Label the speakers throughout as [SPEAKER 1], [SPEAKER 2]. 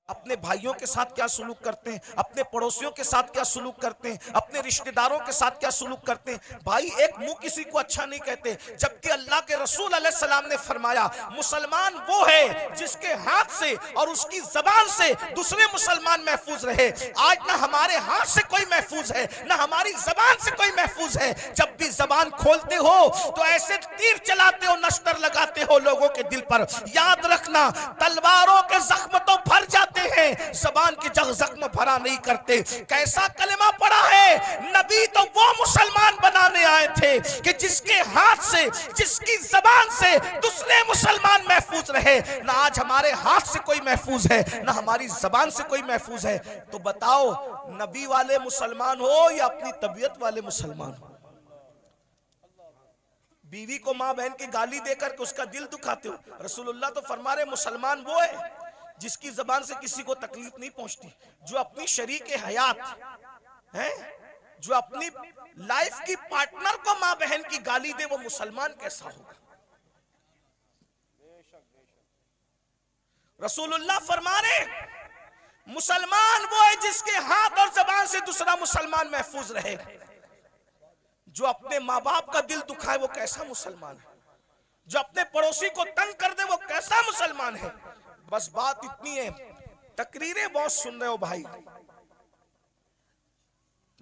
[SPEAKER 1] अपने भाइयों के साथ क्या सुलूक करते हैं, अपने पड़ोसियों के साथ क्या सुलूक करते हैं, अपने रिश्तेदारों के साथ क्या सुलूक करते हैं। भाई एक मुंह किसी को अच्छा नहीं कहते, जबकि अल्लाह के रसूल अलैहिस्सलाम ने फरमाया मुसलमान वो है जिसके हाथ से और उसकी जबान से दूसरे मुसलमान महफूज रहे। आज ना हमारे हाथ से कोई महफूज है, ना हमारी जबान से कोई महफूज है। जब भी जबान खोलते हो तो ऐसे तीर चलाते हो, नश्तर लगाते हो लोगों के दिल पर। याद रखना, तलवारों के जख्म तो भर जाते हैं, जबान के जख्म भरा नहीं करते। कैसा कलमा पड़ा है, नबी तो वो मुसलमान बनाने आए थे कि जिसके हाथ से, जिसकी जबान से दूसरे मुसलमान महफूज रहे। ना आज हमारे हाथ से कोई महफूज है, ना हमारी जबान से कोई महफूज है। तो बताओ, नबी वाले मुसलमान हो या अपनी तबीयत वाले मुसलमान हो? बीवी को मां बहन की गाली देकर के उसका दिल दुखाते हो। रसूलुल्लाह तो फरमा रहे मुसलमान वो है जिसकी जबान से किसी को तकलीफ नहीं पहुंचती, जो अपनी शरीक हयात है, जो अपनी लाइफ की पार्टनर को मां बहन की गाली दे, वो मुसलमान कैसा होगा? रसूलुल्लाह फरमा रहे मुसलमान वो है जिसके हाथ और जबान से दूसरा मुसलमान महफूज रहे। जो अपने माँ बाप का दिल दुखाए वो कैसा मुसलमान है? जो अपने पड़ोसी को तंग कर दे वो कैसा मुसलमान है? बस बात इतनी है। तकरीरें बहुत सुन रहे हो भाई,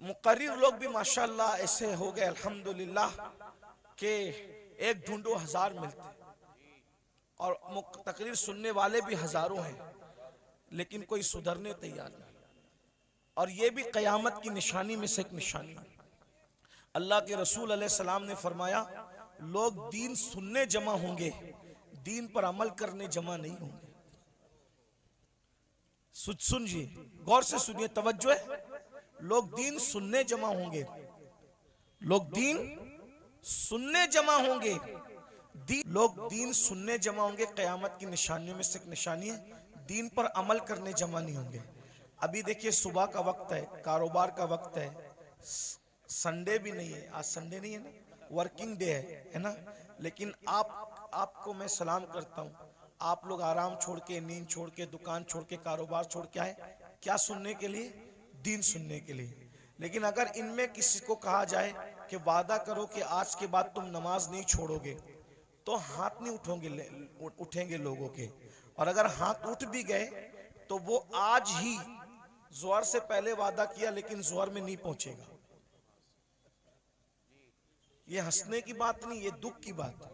[SPEAKER 1] मुकर्रिर लोग भी माशाल्लाह ऐसे हो गए अल्हम्दुलिल्लाह के एक ढूंढो हजार मिलते, और तकरीर सुनने वाले भी हजारों हैं, लेकिन कोई सुधरने तैयार नहीं। और ये भी कयामत की निशानी में से एक निशानी है। अल्लाह के रसूल अलैहिस्सलाम ने फरमाया लोग दीन सुनने जमा होंगे, दीन पर अमल करने जमा नहीं होंगे। सुनिए, गौर से सुनिए, तवज्जो है। लोग दीन सुनने जमा होंगे, लोग दीन सुनने जमा होंगे, लोग दीन सुनने जमा होंगे। कयामत की निशानियों में से एक निशानी है, दीन पर अमल करने जमा नहीं होंगे। अभी देखिए सुबह का वक्त है, कारोबार का वक्त है, संडे भी नहीं है, आज संडे नहीं है ना, वर्किंग डे है ना। लेकिन आपको मैं सलाम करता हूँ, आप लोग आराम छोड़ के, नींद छोड़ के, दुकान छोड़ के, कारोबार छोड़ के आए, क्या सुनने के लिए? दीन सुनने के लिए। लेकिन अगर इनमें किसी को कहा जाए कि वादा करो कि आज के बाद तुम नमाज नहीं छोड़ोगे, तो हाथ नहीं उठेंगे लोगों के। और अगर हाथ उठ भी गए तो वो आज ही जोहर से पहले वादा किया लेकिन जोहर में नहीं पहुंचेगा। ये हंसने की बात नहीं, ये दुख की बात।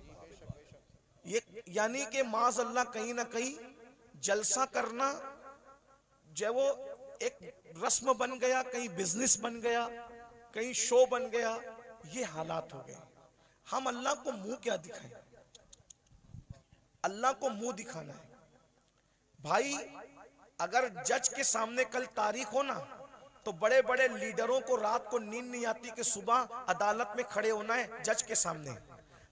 [SPEAKER 1] ये यानी कि माज़ अल्लाह कहीं ना कहीं जलसा करना जो वो एक रस्म बन गया, कहीं बिजनेस बन गया, कहीं शो बन गया, ये हालात हो गए। हम अल्लाह को मुंह क्या दिखाएं? अल्लाह को मुंह दिखाना है भाई। अगर जज के सामने कल तारीख हो ना, तो बड़े बड़े लीडरों को रात को नींद नहीं आती कि सुबह अदालत में खड़े होना है जज के सामने।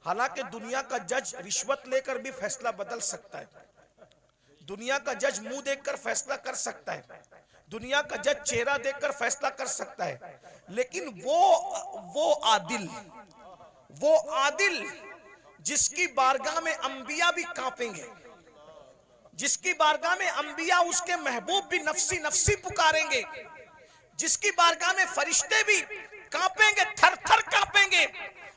[SPEAKER 1] हालांकि दुनिया का जज रिश्वत लेकर भी फैसला बदल सकता है, दुनिया का जज मुंह देखकर फैसला कर सकता है, दुनिया का जज चेहरा देखकर फैसला कर सकता है, लेकिन वो आदिल जिसकी बारगाह में अंबिया भी कांपेंगे, जिसकी बारगाह में अंबिया उसके महबूब भी नफसी नफसी पुकारेंगे, जिसकी बारगाह में फरिश्ते भी कांपेंगे, थर थर कांपेंगे।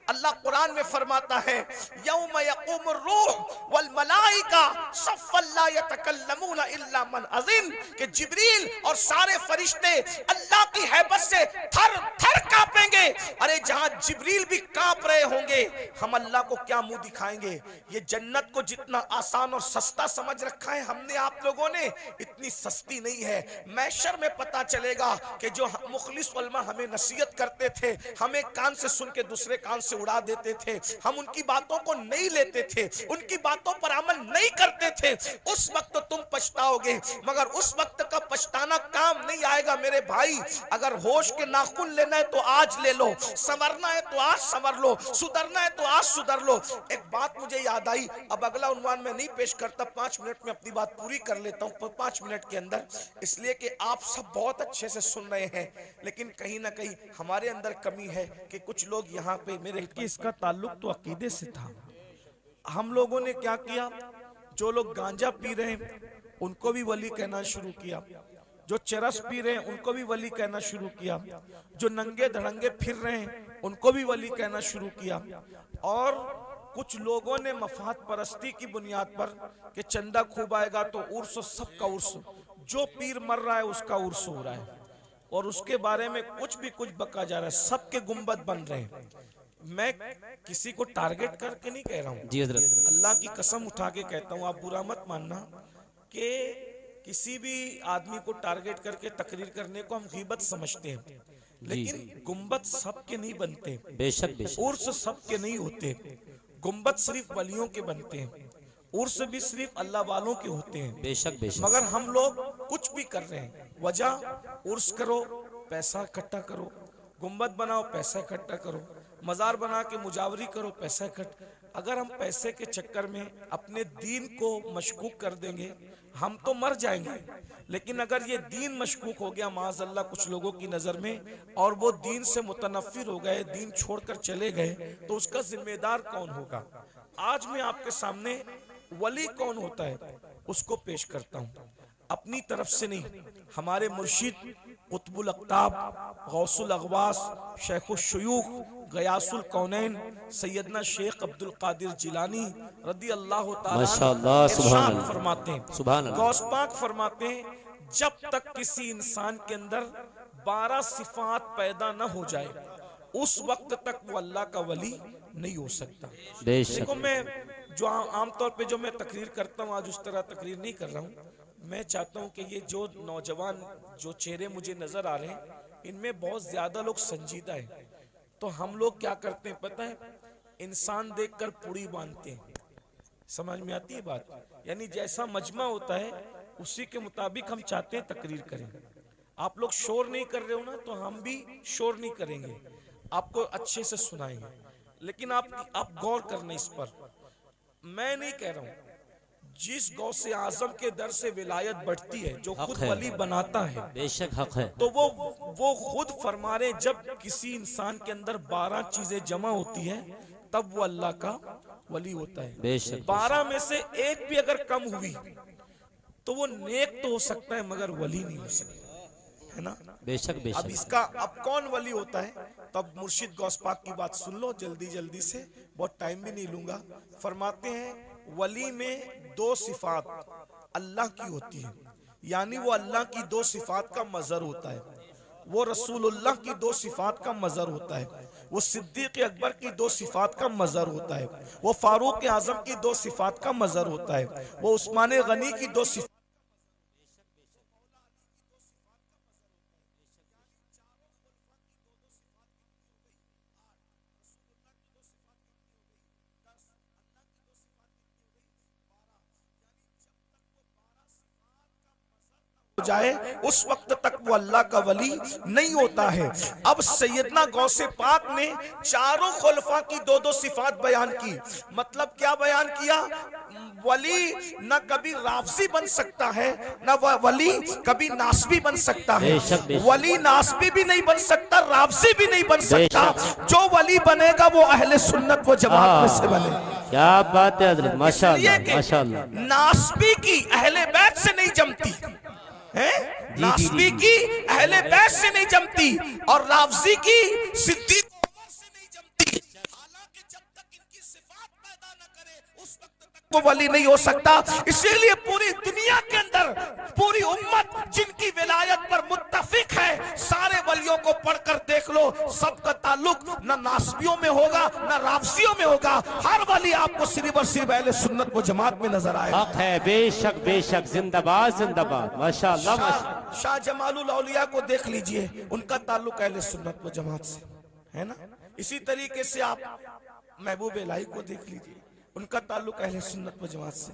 [SPEAKER 1] अल्लाह कुरान में फरमाता है यौम यक़ूमुर रूह वल मलाइका सफ़्फ़न ला यतकल्लमूना इल्ला मन अज़िन, कि जिब्रील और सारे फरिश्ते अल्लाह की हैबत से थर थर कांपेंगे। अरे जहां जिब्रील भी कांप रहे होंगे, हम अल्लाह को क्या मुंह दिखाएंगे? ये जन्नत को जितना आसान और सस्ता समझ रखा है हमने, आप लोगों ने, इतनी सस्ती नहीं है। मैशर में पता चलेगा कि जो मुखलिस उलमा हमें नसीहत करते थे, हमें कान से सुन के दूसरे कान से उड़ा देते थे, हम उनकी बातों को नहीं लेते थे, उनकी बातों पर अमल नहीं करते थे, उस वक्त तो तुम पछताओगे, मगर उस वक्त का पछताना काम नहीं आएगा मेरे भाई। अगर होश के नाखून लेना है तो आज ले लो, संवरना है तो आज संवर लो, सुधरना है तो आज सुधर लो। एक बात मुझे याद आई, अब अगला उन्वान में नहीं पेश करता, 5 मिनट में अपनी बात पूरी कर लेता हूँ 5 मिनट के अंदर, इसलिए कि आप सब बहुत अच्छे से सुन रहे हैं, लेकिन कहीं ना कहीं हमारे अंदर कमी है कि कुछ लोग यहाँ पे, मेरे कि इसका ताल्लुक तो अकीदे से था। हम लोगों ने क्या किया, जो लोग गांजा पी रहे हैं उनको भी वली कहना शुरू किया। जो चरस पी रहे हैं उनको भी वली कहना शुरू किया। जो नंगे धड़ंगे फिर रहे हैं उनको भी वली कहना शुरू किया। और कुछ लोगों ने मफाद परस्ती की बुनियाद पर कि चंदा खूब आएगा तो उर्स, सबका उर्स, जो पीर मर रहा है उसका उर्स हो रहा है और उसके बारे में कुछ बका जा रहा है, सबके गुंबद बन रहे हैं। मैं किसी को टारगेट करके नहीं कह रहा हूँ जी हज़रत, अल्लाह की कसम उठा के कहता हूँ, आप बुरा मत मानना कि किसी भी आदमी को टारगेट करके तकरीर करने को हम गीबत समझते हैं, लेकिन गुंबद सबके नहीं बनते, बेशक उर्स सबके नहीं होते। गुंबद सिर्फ वलियों के बनते हैं, उर्स भी सिर्फ अल्लाह वालों के होते हैं, बेशक बेशक। मगर हम लोग कुछ भी कर रहे हैं, वजह उर्स करो पैसा इकट्ठा करो, गुंबद बनाओ पैसा इकट्ठा करो, मजार बना के मुजावरी करो पैसा इकट्ठा। अगर हम पैसे के चक्कर में अपने दीन को मशकूक कर देंगे हम तो मर जाएंगे, लेकिन अगर ये दीन मशकूक हो गया माज़अल्लाह कुछ लोगों की नज़र में और वो दीन से मुतनफ़िर हो गए, दीन छोड़कर चले गए, तो उसका जिम्मेदार कौन होगा? आज मैं आपके सामने वली कौन होता है उसको पेश करता हूँ, अपनी तरफ से नहीं, हमारे मुर्शिद कुतुबुल अक़ताब, गौसुल अग़वास, शेखुल शुयूख, गयासुल कौनैन, सैयदना शेख अब्दुल कादिर जिलानी रदी अल्लाह ताला इरशाद फरमाते हैं, गौस पाक फरमाते हैं, जब तक किसी इंसान के अंदर 12 सिफात पैदा न हो जाए उस वक्त तक वो अल्लाह का वली नहीं हो सकता। देखो मैं जो आमतौर पे जो मैं तकरीर करता हूँ, आज उस तरह तकरीर नहीं कर रहा हूँ। मैं चाहता हूँ कि ये जो नौजवान जो चेहरे मुझे नजर आ रहे हैं इनमें बहुत ज्यादा लोग संजीदा हैं। तो हम लोग क्या करते हैं पता है, इंसान देखकर पुड़ी बांधते हैं, समझ में आती है बात? यानी जैसा मजमा होता है उसी के मुताबिक हम चाहते हैं तकरीर करें। आप लोग शोर नहीं कर रहे हो ना, तो हम भी शोर नहीं करेंगे, आपको अच्छे से सुनाएंगे, लेकिन आप गौर करना इस पर। मैं नहीं कह रहा हूँ, जिस गौसे आजम के दर से विलायत बढ़ती है, जो खुद वली बनाता है, बेशक हक है, तो वो खुद फरमा रहे, जब किसी इंसान के अंदर 12 चीजें जमा होती है तब वो अल्लाह का वली होता है। बेशक 12 में से एक भी अगर कम हुई तो वो नेक तो हो सकता है मगर वली नहीं हो सकता, है ना? बेशक बेशक। अब इसका अब कौन वली होता है, तब मुर्शिद गौस पाक की बात सुन लो जल्दी से, बहुत टाइम भी नहीं लूंगा। फरमाते हैं वली में 2 सिफात अल्लाह की होती है, यानी वो अल्लाह की 2 सिफात का मजर होता है, वो रसूलुल्लाह की 2 सिफात का मजर होता है, वो सिद्दीक अकबर की 2 सिफात का मजर होता है, वो फारूक आजम की 2 सिफात का मजर होता है, वो उस्मान गनी की 2 सिफात। जाए उस वक्त तक वो अल्लाह का वली नहीं होता है। अब सैयदना गौसे पाक ने चारों खुलफा की 2-2 सिफात बयान की। मतलब क्या बयान किया? वली न कभी राफजी बन सकता है, न वली कभी नासबी बन सकता है। वली नासबी भी नहीं बन सकता, राफजी भी नहीं बन सकता। जो वली बनेगा वो अहले सुन्नत व जमात में से बने।
[SPEAKER 2] क्या बात है हज़रत, माशाअल्लाह माशाअल्लाह।
[SPEAKER 1] नासबी की अहले बैत से नहीं जमती है, नासबी की अहले बैत से नहीं जमती और राफजी की सिद्दीक उमर से नहीं जमती। हालांकि जब तक इनकी सिफात पैदा न करे उस वक्त तक वो वली नहीं हो सकता। इसीलिए पूरी दुनिया के अंदर पूरी उम्मत जिनकी विलायत पर मुत्तफिक है, सारे वलियों को पढ़कर देख लो, सबका ताल्लुक न नासबियों में होगा न राफजियों में होगा। हर वली आपको सिर्फ और सिर्फ अहले सुन्नत व जमात में नजर आएगा।
[SPEAKER 2] हक है, बेशक बेशक, जिंदाबाद जिंदाबाद, माशाअल्लाह माशाअल्लाह।
[SPEAKER 1] शाह जमालुल औलिया को देख लीजिए, उनका ताल्लुक अहले सुन्नत व जमात से है ना। इसी तरीके से आप महबूब इलाही को देख लीजिए, उनका ताल्लुक अहले सुन्नत व जमात से।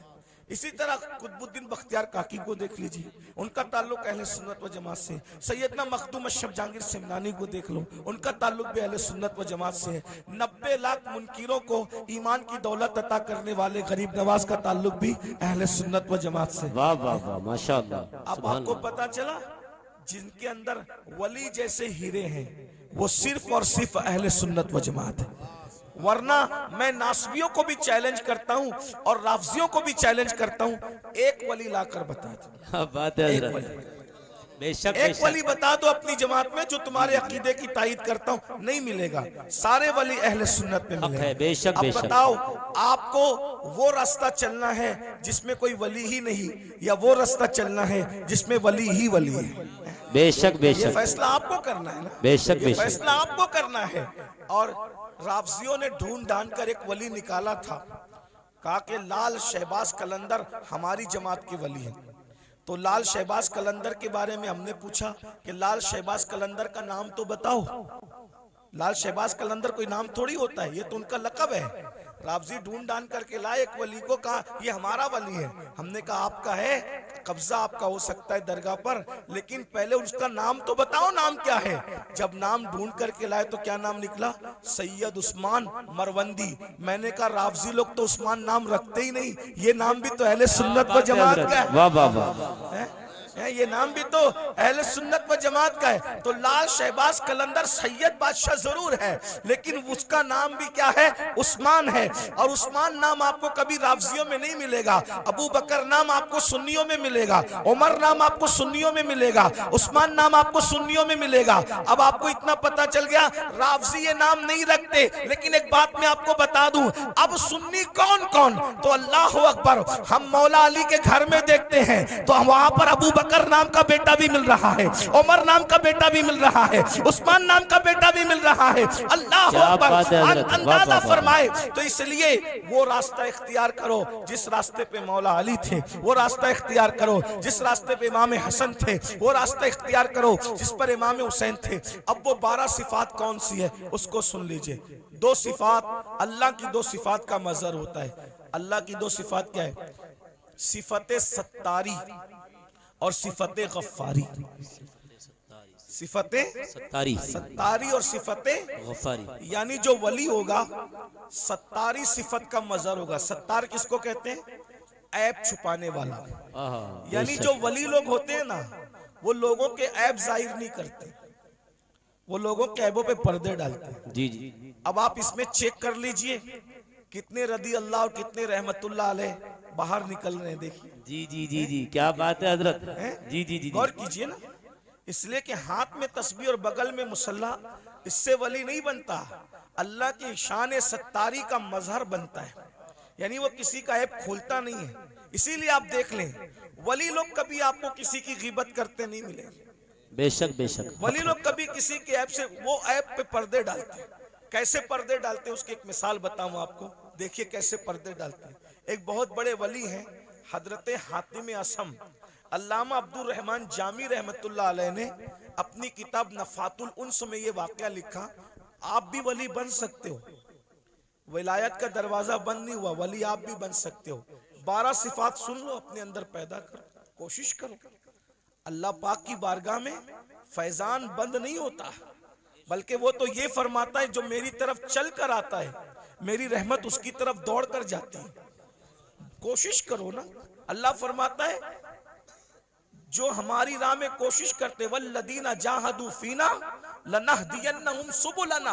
[SPEAKER 1] इसी तरह कुतुबुद्दीन बख्तियार काकी को देख लीजिए, उनका ताल्लुक अहले सुन्नत व जमात से। सैयदना मखदूम अशरफ जहांगीर सिमनानी को देख लो, उनका ताल्लुक भी अहले सुन्नत व जमात से है। 90 लाख मुनकिरों को ईमान की दौलत अता करने वाले गरीब नवाज का ताल्लुक भी अहले सुन्नत व जमात से।
[SPEAKER 2] वाह वाह वाह, माशाअल्लाह।
[SPEAKER 1] अब आपको पता चला जिनके अंदर वली जैसे हीरे हैं वो सिर्फ और सिर्फ अहले सुन्नत व जमात है। वरना मैं नासबियों को भी चैलेंज करता हूँ और राफजियों को भी चैलेंज करता हूँ, एक वली लाकर बता दो।
[SPEAKER 2] क्या बात है
[SPEAKER 1] एक
[SPEAKER 2] हजरत,
[SPEAKER 1] वली,
[SPEAKER 2] बेशक
[SPEAKER 1] एक वली
[SPEAKER 2] बेशक।
[SPEAKER 1] बता दो अपनी जमात में जो तुम्हारे अकीदे की तायीद करता हूँ। नहीं मिलेगा, सारे वली अहले सुन्नत में
[SPEAKER 2] हक है,
[SPEAKER 1] मिलेंगे।
[SPEAKER 2] बेशक
[SPEAKER 1] अब
[SPEAKER 2] बेशक।
[SPEAKER 1] बताओ, आपको वो रास्ता चलना है जिसमें कोई वली ही नहीं, या वो रास्ता चलना है जिसमें वली ही वली है?
[SPEAKER 2] बेशक
[SPEAKER 1] ये
[SPEAKER 2] बेशक
[SPEAKER 1] फैसला आपको करना है ना,
[SPEAKER 2] बेशक
[SPEAKER 1] ये
[SPEAKER 2] बेशक।
[SPEAKER 1] फैसला आपको करना है। और राफजियों ने ढूंढ ढांड कर एक वली निकाला था, कहा कि लाल शहबाज कलंदर हमारी जमात के वली हैं। तो लाल शहबाज कलंदर के बारे में हमने पूछा कि लाल शहबाज कलंदर का नाम तो बताओ। लाल शहबाज कलंदर कोई नाम थोड़ी होता है, ये तो उनका लक़ब है। राफजी ढूंढ ढांड करके लाए एक वली को, कहा ये हमारा वली है। हमने कहा आपका है, कब्जा आपका हो सकता है दरगाह पर, लेकिन पहले उसका नाम तो बताओ, नाम क्या है। जब नाम ढूंढ करके लाए तो क्या नाम निकला? सैयद उस्मान मरवंदी। मैंने कहा राफजी लोग तो उस्मान नाम रखते ही नहीं, ये नाम भी तो अहले सुन्नत व जमात का है।
[SPEAKER 2] वाह वाह वाह।
[SPEAKER 1] ये नाम भी तो अहले सुन्नत व जमात का है। तो लाल शहबाज कलंदर सैयद बादशाह जरूर है, लेकिन उसका नाम भी क्या है? उस्मान है। और उस्मान नाम आपको कभी राफजियों में नहीं मिलेगा। अबू बकर नाम आपको सुन्नियों में मिलेगा, उमर नाम आपको सुन्नियों में मिलेगा, उस्मान नाम आपको सुन्नियों में मिलेगा। अब आपको इतना पता चल गया राफजी ये नाम नहीं रखते। लेकिन एक बात मैं आपको बता दूं, अब सुन्नी कौन कौन? तो अल्लाह अकबर, हम मौला अली के घर में देखते हैं तो वहां पर अबू बकर नाम का बेटा भी मिल रहा है, उमर नाम का बेटा भी मिल रहा है, उस्मान नाम का बेटा भी मिल रहा है। अल्लाह अकबर, अंदाजा फरमाए। तो इसलिए वो रास्ता इख्तियार करो जिस रास्ते पे मौला अली थे, वो रास्ता इख्तियार करो जिस रास्ते पे इमाम हसन थे, वो रास्ता इख्तियार करो जिस पर इमाम हुसैन थे। अब वो 12 सिफात कौन सी है उसको सुन लीजिए। 2 सिफात, अल्लाह की 2 सिफात का मजहर होता है। अल्लाह की 2 सिफात क्या है? सिफते सत्तारी और सिफते गफ्फारी। सिफते सत्तारी और सिफते गफ्फारी, यानी जो वली होगा सत्तारी सिफत का मजहर होगा। सत्तार किसको कहते हैं? ऐब छुपाने वाला। यानी जो वली लोग होते हैं ना, वो लोगों के ऐब जाहिर नहीं करते, वो लोगों के ऐबों पे पर्दे डालते हैं।
[SPEAKER 2] जी जी।
[SPEAKER 1] अब आप इसमें चेक कर लीजिए कितने रदी अल्लाह और कितने रहमतुल्लाह अलैह बाहर निकल रहे हैं। देखिए
[SPEAKER 2] जी जी जी जी, क्या बात है हजरत। जी जी जी,
[SPEAKER 1] गौर कीजिए ना। इसलिए कि हाथ में तस्बीह और बगल में मुसल्ला, इससे वली नहीं बनता, अल्लाह की शान सत्तारी का मजहर बनता है। यानी वो किसी का ऐब खोलता नहीं है। इसीलिए आप देख लें, वली लोग कभी आपको किसी की गिबत करते नहीं मिलेंगे।
[SPEAKER 2] बेशक बेशक।
[SPEAKER 1] वली लोग कभी किसी के ऐब से, वो ऐब पे पर्दे डालते हैं। कैसे पर्दे डालते हैं उसकी एक मिसाल बताऊं आपको। देखिए कैसे पर्दे डालते हैं। एक बहुत बड़े वली हैं हजरत हातिम असम। अल्लामा अब्दुल रहमान जामी रहमतुल्लाह अलैह ने अपनी किताब नफातुल उन्स में ये वाकया लिखा, आप भी वली बन सकते हो, विलायत का दरवाजा बंद नहीं हुआ, वली आप भी बन सकते हो। 12 सिफात सुन लो, अपने अंदर पैदा करो, कोशिश करो। अल्लाह पाक की बारगाह में फैजान बंद नहीं होता, बल्कि वो तो ये फरमाता है जो मेरी तरफ चल कर आता है, मेरी रहमत उसकी तरफ दौड़ कर जाती है। कोशिश करो ना। अल्लाह फरमाता है जो हमारी राह में कोशिश करते, वल्लदीना जाहदू फीना लनहदियन्नहुम सुबुलना,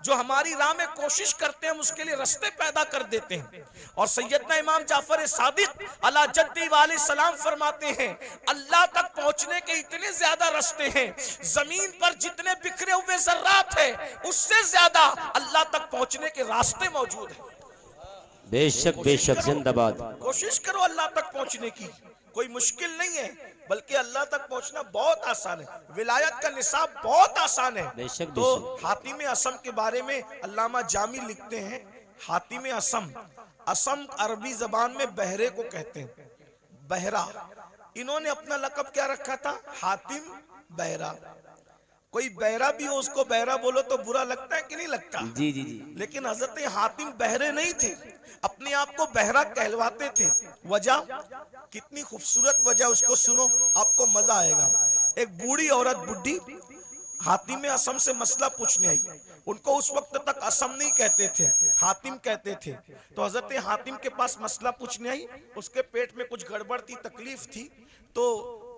[SPEAKER 1] जो हमारी राह में कोशिश करते हैं हम उसके लिए रास्ते पैदा कर देते हैं। और सैयदना इमाम जाफर सादिक अला जद्दी वाले सलाम फरमाते हैं अल्लाह तक पहुंचने के इतने ज्यादा रास्ते हैं, जमीन पर जितने बिखरे हुए जर्रात है उससे ज्यादा अल्लाह तक पहुंचने के रास्ते मौजूद हैं।
[SPEAKER 2] बेशक बेशक, जिंदाबाद।
[SPEAKER 1] कोशिश करो अल्लाह तक पहुंचने की, कोई मुश्किल नहीं है, बल्कि अल्लाह तक पहुंचना बहुत आसान है। विलायत का निसाब बहुत आसान है।
[SPEAKER 2] बेशक
[SPEAKER 1] तो
[SPEAKER 2] बेशक।
[SPEAKER 1] हातिम असम के बारे में अल्लामा जामी लिखते हैं, हातिम असम, असम अरबी जबान में बहरे को कहते हैं, बहरा। इन्होंने अपना लक़ब क्या रखा था? हातिम बहरा। कोई बहरा भी हो उसको बहरा बोलो तो बुरा लगता है कि नहीं लगता?
[SPEAKER 2] जी जी जी।
[SPEAKER 1] लेकिन हजरत हातिम बहरे नहीं थे, अपने आप को बहरा कहलवाते थे। वजह, कितनी खूबसूरत वजह, उसको सुनो आपको मजा आएगा। एक बूढ़ी औरत, बुढ़ी, हातिम असम से मसला पूछने आई। उनको उस वक्त तक असम नहीं कहते थे, हातिम कहते थे। तो हजरत हातिम के पास मसला पूछने आई। उसके पेट में कुछ गड़बड़ थी, तकलीफ थी। तो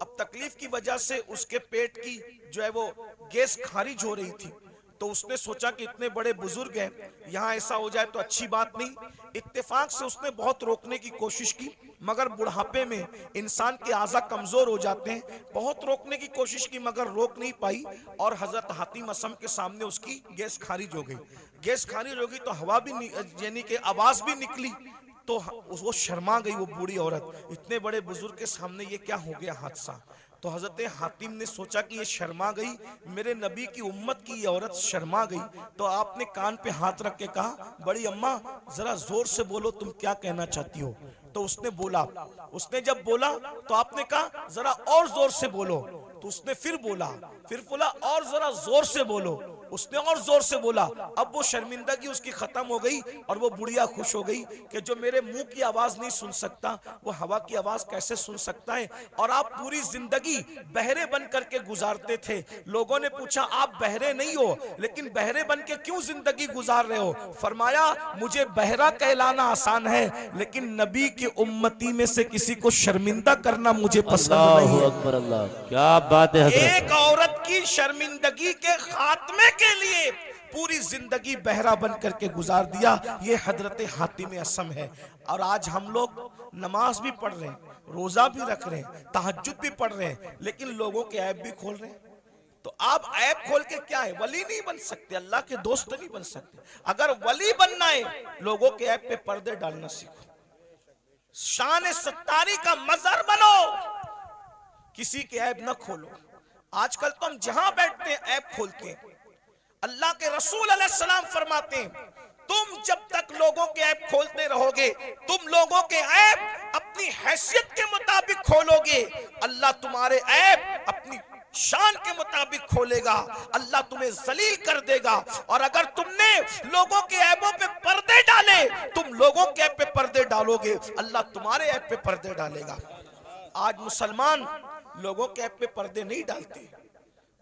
[SPEAKER 1] अब तकलीफ की वजह से उसके पेट की जो है वो गैस खारिज हो रही थी। तो उसने सोचा कि इतने बड़े बुजुर्ग हैं, यहाँ ऐसा हो जाए तो अच्छी बात नहीं। इत्तेफाक से उसने बहुत रोकने की कोशिश की, मगर बुढ़ापे में इंसान के आज़ा कमजोर हो जाते हैं। बहुत रोकने की कोशिश की मगर रोक नहीं पाई, और हजरत हातिम असम के सामने उसकी गैस खारिज हो गई। गैस खारिज हो गई तो हवा भी यानी कि आवाज भी निकली, तो वो शर्मा गई वो बूढ़ी औरत। इतने बड़े बुजुर्ग के सामने ये क्या हो गया हादसा। तो हजरत हातिम ने सोचा कि ये शर्मा गई, मेरे नबी की उम्मत की ये औरत शर्मा गई। तो आपने कान पे हाथ रख के कहा, बड़ी अम्मा जरा जोर से बोलो, तुम क्या कहना चाहती हो। तो उसने बोला, उसने जब बोला तो आपने कहा जरा और जोर से बोलो। तो उसने फिर बोला और जरा जोर से बोलो। उसने और जोर से बोला। अब वो शर्मिंदगी उसकी खत्म हो गई और वो बुढ़िया खुश हो गई कि जो मेरे मुंह की आवाज नहीं सुन सकता वो हवा की आवाज कैसे सुन सकता है। और आप पूरी जिंदगी बहरे बन करके गुजारते थे। लोगों ने पूछा आप बहरे नहीं हो, लेकिन बहरे बन के क्यों जिंदगी गुजार रहे हो। फरमाया मुझे बहरा कहलाना आसान है, लेकिन नबी की उम्मती में से किसी को शर्मिंदा करना मुझे पसंद नहीं है।
[SPEAKER 2] अकबर अल्लाह, क्या बात है हजरत।
[SPEAKER 1] एक औरत की शर्मिंदगी के खात्मे के लिए पूरी जिंदगी बहरा बन करके गुजार दिया, ये हजरत हातिम असम है। और आज हम लोग नमाज भी पढ़ रहे हैं, रोजा भी रख रहे हैं, तहज्जुद भी पढ़ रहे हैं, लेकिन लोगों के ऐब भी खोल रहे हैं। तो आप ऐब खोल के क्या है, वली नहीं बन सकते, अल्लाह के दोस्त नहीं बन सकते। अगर वली बनना है लोगों के ऐब पे पर्दे डालना सीखो, शान सत्तारी का मजहर बनो, किसी के ऐब न खोलो। आजकल तो हम जहां बैठते हैं ऐब खोलते हैं। अल्लाह के रसूल अलैहिस्सलाम फरमाते हैं तुम जब तक लोगों के ऐब खोलते रहोगे, तुम लोगों के ऐब अपनी हैसियत के मुताबिक खोलोगे, अल्लाह तुम्हारे ऐब अपनी शान के मुताबिक खोलेगा। अल्लाह तुम्हें जलील कर देगा। और अगर तुमने लोगों के ऐबों पे पर्दे डाले, तुम लोगों के ऐब पे पर्दे डालोगे, अल्लाह तुम्हारे ऐब पे पर्दे डालेगा। आज मुसलमान लोगों के ऐब पे पर्दे नहीं डालते,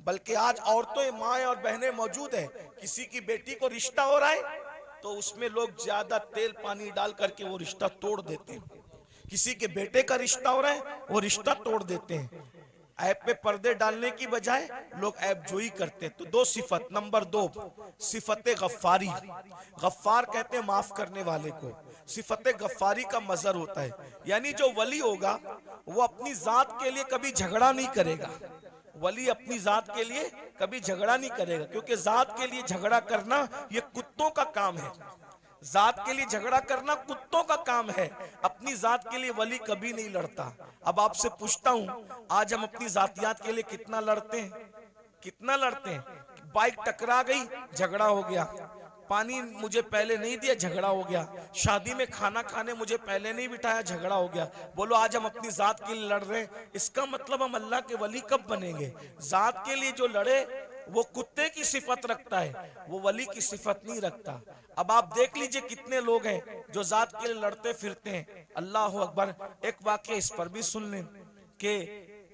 [SPEAKER 1] बल्कि आज औरतें, माएँ और बहनें मौजूद है, किसी की बेटी को रिश्ता हो रहा है तो उसमें लोग ज्यादा तेल पानी डाल करके वो रिश्ता तोड़ देते हैं। किसी के बेटे का रिश्ता हो रहा है वो रिश्ता तोड़ देते हैं। ऐब पे पर्दे डालने की बजाय लोग ऐब जोई करते हैं। तो दो सिफत, नंबर 2 सिफत गफ्फारी। गफ्फार कहते हैं माफ करने वाले को। सिफत गफ्फारी का मजहर होता है, यानी जो वली होगा वो अपनी जात के लिए कभी झगड़ा नहीं करेगा। वली अपनी जात के लिए कभी झगड़ा नहीं करेगा, क्योंकि जात के लिए झगड़ा करना ये कुत्तों का काम है। जात के लिए झगड़ा करना कुत्तों का काम है, अपनी जात के लिए वली कभी नहीं लड़ता। अब आपसे पूछता हूं, आज हम अपनी जातियात के लिए कितना लड़ते हैं, कितना लड़ते हैं। बाइक टकरा गई, झगड़ा हो गया। पानी मुझे पहले नहीं दिया, झगड़ा हो गया। शादी में खाना खाने मुझे पहले नहीं बिठाया, झगड़ा हो गया। बोलो आज हम अपनी जात के लिए लड़ रहे हैं, इसका मतलब हम अल्लाह के वली कब बनेंगे। जात के लिए जो लड़े वो कुत्ते की सिफत रखता है, वो वली की सिफत नहीं रखता। अब आप देख लीजिए कितने लोग हैं जो जात के लिए लड़ते फिरते हैं। अल्लाह अकबर। एक वाकया इस पर भी सुन लें कि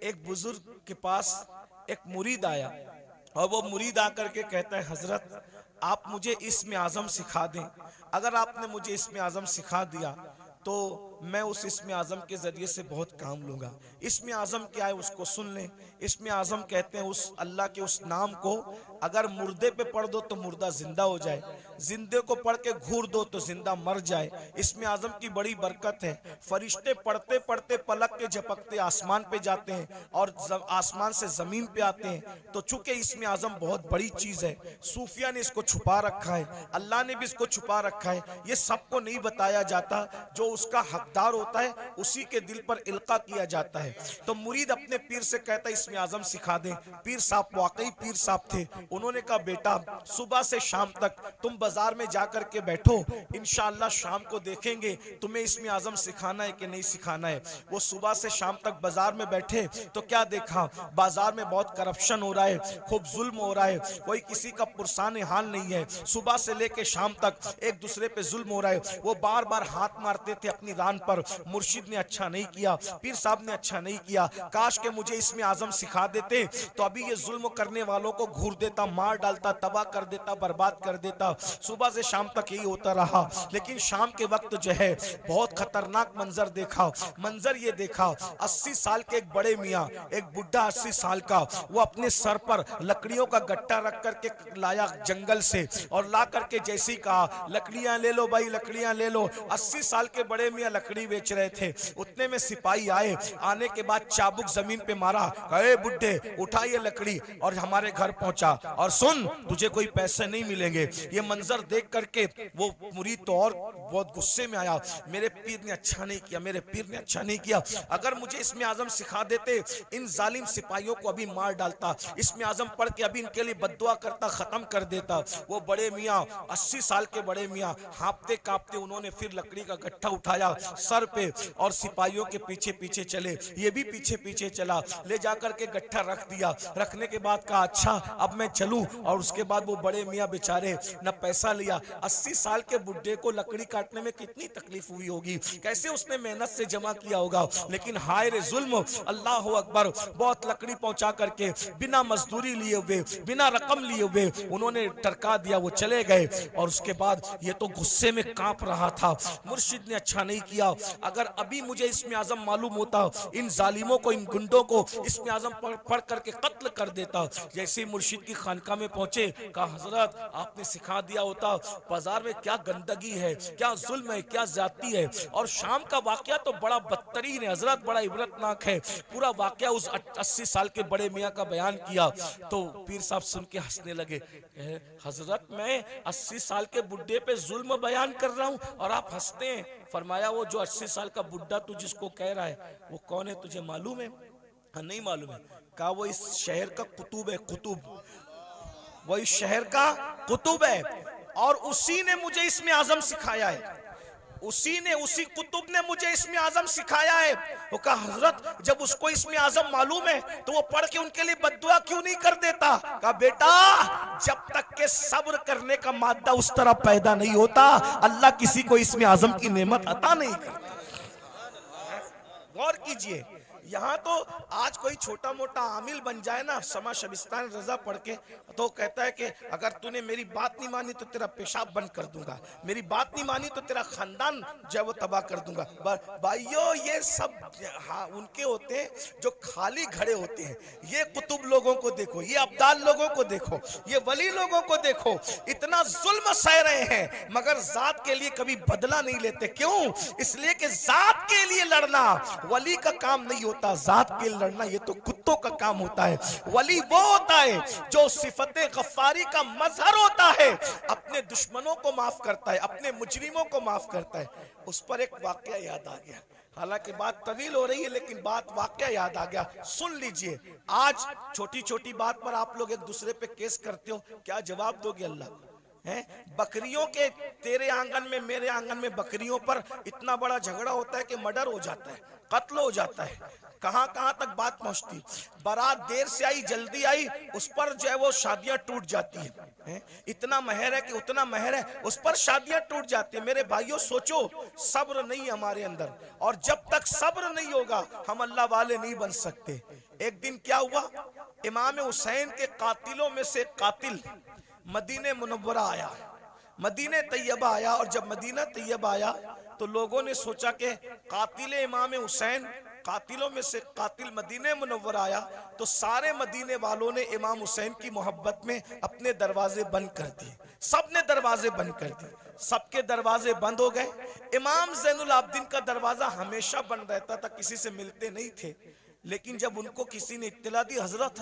[SPEAKER 1] एक बुजुर्ग के पास एक मुरीद आया और वो मुरीद आकर के कहता है हजरत आप मुझे इस्म आज़म सिखा दें। अगर आपने मुझे इस्म आज़म सिखा दिया तो मैं उस इस्म आज़म के जरिए से बहुत काम लूंगा। इस्म आज़म क्या है उसको सुन लें। इस्म आज़म कहते हैं उस अल्लाह के उस नाम को अगर मुर्दे पे पढ़ दो तो मुर्दा जिंदा हो जाए, जिंदे को पढ़ के घूर दो तो जिंदा मर जाए। इस्म आज़म की बड़ी बरकत है। फरिश्ते पढ़ते पढ़ते पलक के झपकते आसमान पे जाते हैं और आसमान से जमीन पे आते हैं। तो चूंकि इस्म आज़म बहुत बड़ी चीज है, सूफिया ने इसको छुपा रखा है, अल्लाह ने भी इसको छुपा रखा है। ये सबको नहीं बताया जाता, जो उसका हकदार होता है उसी के दिल पर इल्का किया जाता है। तो मुरीद अपने पीर से कहता है इस्म आज़म सिखा दें। पीर साहब वाकई पीर साहब थे। उन्होंने कहा बेटा सुबह से शाम तक तुम बाजार में जाकर के बैठो, इंशाअल्लाह शाम को देखेंगे तुम्हें इस्म आज़म सिखाना है कि नहीं सिखाना है। वो सुबह से शाम तक बाजार में बैठे तो क्या देखा, बाजार में बहुत करप्शन हो रहा है, खूब जुल्म हो रहा है, कोई किसी का पुरसान हाल नहीं है। सुबह से लेके शाम तक एक दूसरे पे जुल्म हो रहा है। वो बार बार हाथ मारते थे अपनी रान पर, मुर्शिद ने अच्छा नहीं किया, पीर साहब ने अच्छा नहीं किया, काश के मुझे इस्म आज़म सिखा देते तो अभी ये जुल्म करने वालों को घूर देता, मार डालता, तबाह कर देता, बर्बाद कर देता। सुबह से शाम तक यही होता रहा, लेकिन शाम के वक्त जो है बहुत खतरनाक मंजर देखा। मंजर ये देखा, 80 साल के एक बड़े मियाँ, एक बुढ़ा 80 साल का, वो अपने सर पर लकड़ियों का गट्टा रख करके लाया जंगल से, और ला करके जैसी कहा लकड़ियां ले लो भाई, लकड़ियां ले लो। 80 साल के बड़े मियाँ लकड़ी बेच रहे थे। उतने में सिपाही आए, आने के बाद चाबुक जमीन पे मारा, कहे बुड्ढे उठा ये लकड़ी और हमारे घर पहुंचा, और सुन तुझे कोई पैसे नहीं मिलेंगे। ये मंजर देख करके वो मुरीद तो और बहुत गुस्से में आया, मेरे पीर ने अच्छा नहीं किया, मेरे पीर ने अच्छा नहीं किया। अगर मुझे इसमें आजम सिखा देते, इन जालिम सिपाहियों को अभी मार डालता, इसमें आजम पढ़ के अभी इनके लिए बद्दुआ करता, खत्म कर देता। वो बड़े मियाँ 80 साल के बड़े मियाँ हाँपते कांपते उन्होंने फिर लकड़ी का गट्ठा उठाया सर पे और सिपाहियों के पीछे पीछे चले। ये भी पीछे पीछे चला, ले जाकर के गट्ठा रख दिया। रखने के बाद कहा अच्छा अब मैं चलूं, और उसके बाद वो बड़े मियाँ बेचारे न पैसा लिया। 80 साल के बुड्ढे को लकड़ी काटने में कितनी तकलीफ हुई होगी, कैसे उसने मेहनत से जमा किया होगा। लेकिन हाय रे जुल्म, अल्लाह अकबर, बहुत लकड़ी पहुंचा करके बिना मजदूरी लिए हुए, बिना रकम लिए हुए उन्होंने टरका दिया, वो चले गए। और उसके बाद ये तो गुस्से में कांप रहा था, मुर्शिद ने अच्छा नहीं किया। अगर अभी मुझे इसमें आजम मालूम होता, इन जालिमों को, इन गुंडों को इसमें आजम पढ़ करके कत्ल कर देता। जैसे ही मुर्शिद की खानका में पहुंचे, कहा हजरत आपने सिखा दिया होता बाजार में क्या गंदगी है, क्या जुल्म है, क्या जाती है। और शाम का वाकया तो बड़ा बदतरीन है हजरत, बड़ा इबरतनाक है। पूरा वाकया उस 80 साल के बड़े मियाँ का बयान किया तो पीर साहब सुन के हंसने लगे। हजरत मैं 80 साल के बुड्ढे पे जुल्म बयान कर रहा हूँ और आप हंसते हैं। फरमाया वो जो 80 साल का बुड्ढा तू जिसको कह रहा है वो कौन है, तुझे मालूम है? हाँ नहीं मालूम है। कहा वो इस शहर का कुतुब है, कुतुब, वो इस शहर का कुतुब है, और उसी ने मुझे इसमें आजम सिखाया है, उसी कुतुब ने मुझे इसमें आजम सिखाया है। वो कहा हजरत जब उसको इसमें आजम मालूम है तो वो पढ़ के उनके लिए बद्दुआ क्यों नहीं कर देता? कहा बेटा जब तक के सब्र करने का मादा उस तरह पैदा नहीं होता, अल्लाह किसी को इसमें आजम की नेमत अता नहीं करता। गौर कीजिए, यहाँ तो आज कोई छोटा मोटा आमिल बन जाए ना, समा शबिस्तान रजा पढ़ के, तो कहता है कि अगर तूने मेरी बात नहीं मानी तो तेरा पेशाब बंद कर दूंगा, मेरी बात नहीं मानी तो तेरा खानदान जो है वो तबाह कर दूंगा। भाइयों ये सब हाँ उनके होते हैं जो खाली घड़े होते हैं। ये कुतुब लोगों को देखो, ये अब्दाल लोगों को देखो, ये वली लोगों को देखो, इतना जुल्म सह रहे हैं मगर जात के लिए कभी बदला नहीं लेते। क्यों? इसलिए कि जात के लिए लड़ना वली का काम नहीं होता, जात के लड़ना ये तो कुत्तों का काम होता है। वली वो होता है जो सिफते गफ्फारी का मजहर होता है, अपने दुश्मनों को माफ करता है, अपने मुजरिमों को माफ करता है। उस पर एक वाकया याद आ गया, हालांकि बात तवील हो रही है लेकिन बात वाकया याद आ गया, सुन लीजिए। आज छोटी छोटी बात पर आप लोग एक दूसरे पे केस करते हो, क्या जवाब दोगे अल्लाह को? बकरियों के तेरे आंगन में मेरे आंगन में बकरियों पर इतना बड़ा झगड़ा होता है कि मर्डर हो जाता है, कत्ल हो जाता है। कहां कहां तक बात पहुंचती, बारात देर से आई जल्दी आई, उस पर जो है वो शादियां टूट जाती हैं। इतना महर है कि उतना महर है, उस पर शादियां टूट जाती है। मेरे भाइयों सोचो, सब्र नहीं हमारे अंदर, और जब तक सब्र नहीं होगा हम अल्लाह वाले नहीं बन सकते। एक दिन क्या हुआ, इमाम हुसैन के कातिलों में से कातिल मदीने मुनव्वरा आया, मदीने तैयबा आया। और जब मदीना तैयबा आया तो लोगों ने सोचा कि कातिल इमाम हुसैन, कातिलों में से कातिल मदीने मुनव्वरा आया, तो सारे मदीने वालों ने इमाम हुसैन की मोहब्बत में अपने दरवाजे बंद कर दिए। सबने दरवाजे बंद कर दिए, सबके दरवाजे बंद हो गए। इमाम ज़ैनुल आबिदीन का दरवाजा हमेशा बंद रहता था, किसी से मिलते नहीं थे। लेकिन जब उनको किसी ने इत्तला दी, हजरत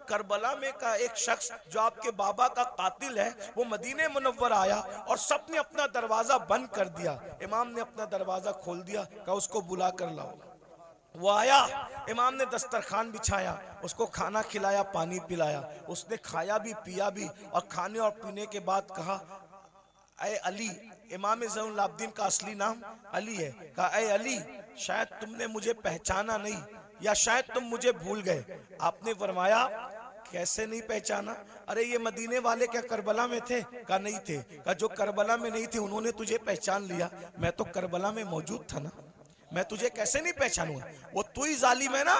[SPEAKER 1] करबला में का एक शख्स जो आपके बाबा का कातिल है वो मदीने मुनव्वर आया, और सबने अपना दरवाजा बंद कर दिया। इमाम ने अपना दरवाजा खोल दिया, कहा उसको बुला कर लाओ। वो आया, इमाम ने दस्तरखान बिछाया, उसको खाना खिलाया, पानी पिलाया, उसने खाया भी पिया भी, और खाने और पीने के बाद कहा ऐ अली, इमाम ज़ैनुल आबिदीन का असली नाम अली है, कहा ऐ अली शायद तुमने मुझे पहचाना नहीं, या शायद तुम मुझे भूल गए। आपने फरमाया कैसे नहीं पहचाना? अरे ये मदीने वाले क्या करबला में थे? कहा नहीं थे। कहा जो करबला में नहीं थे उन्होंने तुझे पहचान लिया, मैं तो करबला में मौजूद था ना, मैं तुझे कैसे नहीं पहचानूंगा? वो तू ही जालिम है ना,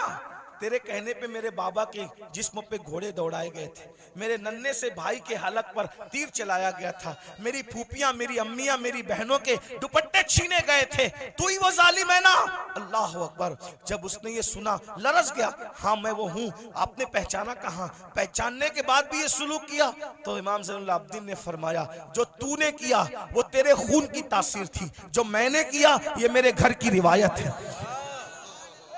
[SPEAKER 1] तेरे कहने पे मेरे बाबा के जिस्म पे घोड़े दौड़ाए गए थे, मेरे नन्हे से भाई के हलक पर तीर चलाया गया था, मेरी फूफियां, मेरी अम्मियां, मेरी बहनों के दुपट्टे छीने गए थे, तू ही वो जालिम है ना। अल्लाह अकबर। जब उसने ये सुना लरस गया, हाँ मैं वो हूँ। आपने पहचाना कहाँ? पहचानने के बाद भी ये सुलूक किया? तो इमाम ज़ैनुल आबिदीन ने फरमाया, जो तूने किया वो तेरे खून की तासीर थी, जो मैंने किया ये मेरे घर की रिवायत है।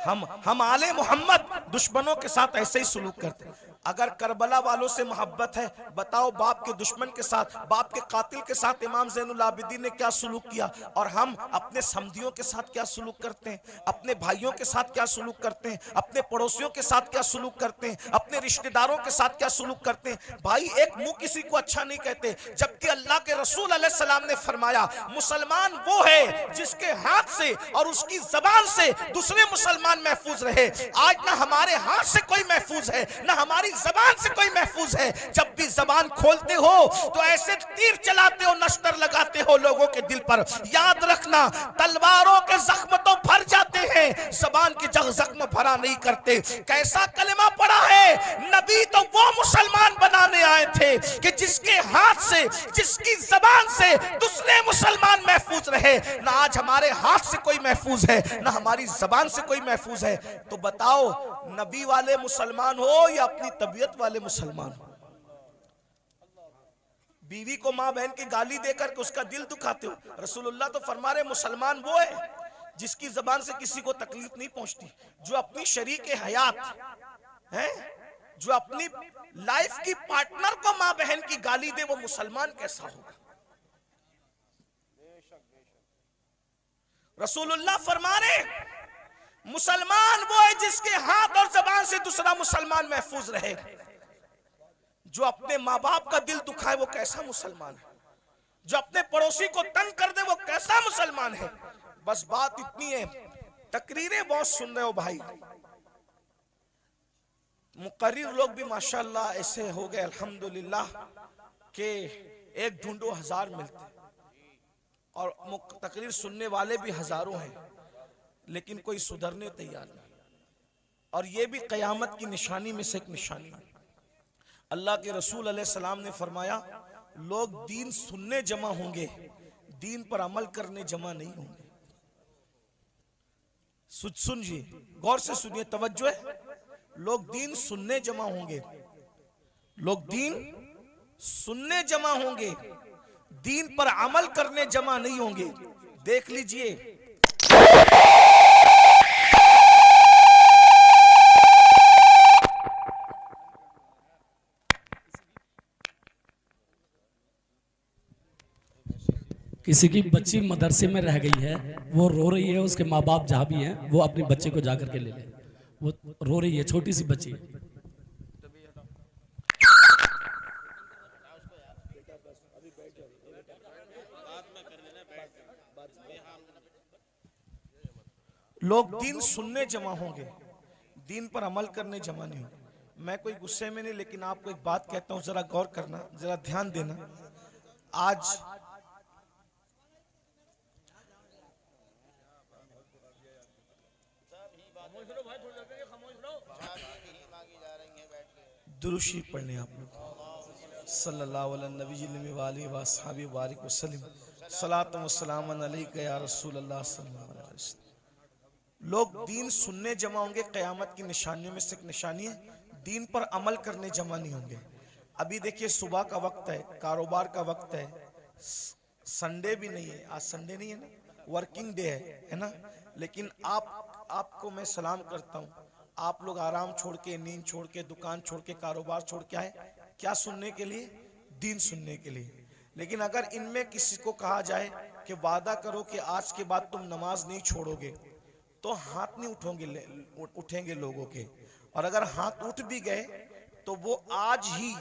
[SPEAKER 1] हम आले मोहम्मद दुश्मनों के साथ ऐसे ही सलूक करते हैं। अगर करबला वालों से मोहब्बत है, बताओ बाप के दुश्मन के साथ, बाप के कातिल के साथ इमाम ज़ैनुल आबिदीन ने क्या सलूक किया। और हम अपने समधियों के साथ क्या सलूक करते हैं, अपने भाइयों के साथ क्या सलूक करते हैं, अपने पड़ोसियों के साथ क्या सलूक करते हैं, अपने रिश्तेदारों के साथ क्या सलूक करते हैं। भाई एक मुंह किसी को अच्छा नहीं कहते, जबकि अल्लाह के रसूल अलैहिस्सलाम ने फरमाया, मुसलमान वो है जिसके हाथ से और उसकी जबान से दूसरे मुसलमान महफूज रहे। आज ना हमारे हाथ से कोई महफूज है, ना हमारी जबान से कोई महफूज है। जब भी जबान खोलते हो तो ऐसे तीर चलाते हो, नश्तर लगाते हो लोगों के दिल पर। याद रखना, तलवारों के जख्म तो भर जाते हैं, जबान के जख्म भरा नहीं करते। कैसा कलमा पड़ा है, नबी तो वो मुसलमान बनाने आए थे कि जिसके हाथ से, जिसकी जबान से दूसरे मुसलमान महफूज रहे। ना आज हमारे हाथ से कोई महफूज है, ना हमारी जबान से कोई महफूज है। तो बताओ, नबी वाले मुसलमान हो या अपनी तबीयत वाले मुसलमान हो? बीवी को मां बहन की गाली देकर के उसका दिल दुखाते हो। रसूलुल्लाह तो फरमा रहे, मुसलमान वो है जिसकी जबान से किसी को तकलीफ नहीं पहुंचती, जो अपनी शरीके हयात है, जो अपनी लाइफ की पार्टनर को मां बहन की गाली दे, वो मुसलमान कैसा होगा? रसूलुल्लाह फरमा रहे, मुसलमान वो है जिसके हाथ और जबान से दूसरा मुसलमान महफूज रहे। जो अपने माँ बाप का दिल दुखाए वो कैसा मुसलमान है? जो अपने पड़ोसी को तंग कर दे वो कैसा मुसलमान है? बस बात इतनी है। तकरीरें बहुत सुन रहे हो भाई, मुकर्रिर लोग भी माशाल्लाह ऐसे हो गए अल्हम्दुलिल्लाह के एक ढूंढो हजार मिलते, और तकरीर सुनने वाले भी हजारों हैं, लेकिन कोई सुधरने तैयार नहीं। और ये भी कयामत की निशानी में से एक निशानी है। अल्लाह के रसूल अलैहिस्सलाम ने फरमाया, लोग दीन सुनने जमा होंगे, दीन पर अमल करने जमा नहीं होंगे। सुनिए, गौर से सुनिए, तवज्जो है। लोग दीन सुनने जमा होंगे, लोग दीन सुनने जमा होंगे, दीन पर अमल करने जमा नहीं होंगे। देख लीजिए,
[SPEAKER 3] किसी की बच्ची मदरसे में रह गई है, वो रो रही है, उसके माँ बाप जहाँ भी हैं वो अपने बच्चे को जाकर के ले ले। वो रो रही है, छोटी सी बच्ची।
[SPEAKER 1] लोग दीन सुनने जमा होंगे, दीन पर अमल करने जमा नहीं होंगे। मैं कोई गुस्से में नहीं, लेकिन आपको एक बात कहता हूं, जरा गौर करना, जरा ध्यान देना। आज दुरूशी पढ़ने आप लोग सल्लल्लाहु अलैहि वसल्लम, सलात व सलाम अलैका या रसूल अल्लाह सल्लल्लाहु अलैहि वसल्लम। लोग दीन सुनने जमा होंगे, क़यामत की निशानियों में से एक निशानी है, दीन पर अमल करने जमा नहीं होंगे। अभी देखिए, सुबह का वक्त है, कारोबार का वक्त है, संडे भी नहीं है, आज संडे नहीं है ना, वर्किंग डे है ना। लेकिन आपको मैं सलाम करता हूँ, आप लोग आराम छोड़ के, नींद छोड़ के, दुकान छोड़ के, कारोबार छोड़ के आए, क्या सुनने के लिए? दीन सुनने के लिए। लेकिन अगर इनमें किसी को कहा जाए कि वादा करो कि आज के बाद तुम नमाज नहीं छोड़ोगे, तो हाथ नहीं उठेंगे लोगों के। और अगर हाथ उठ भी गए तो वो आज ही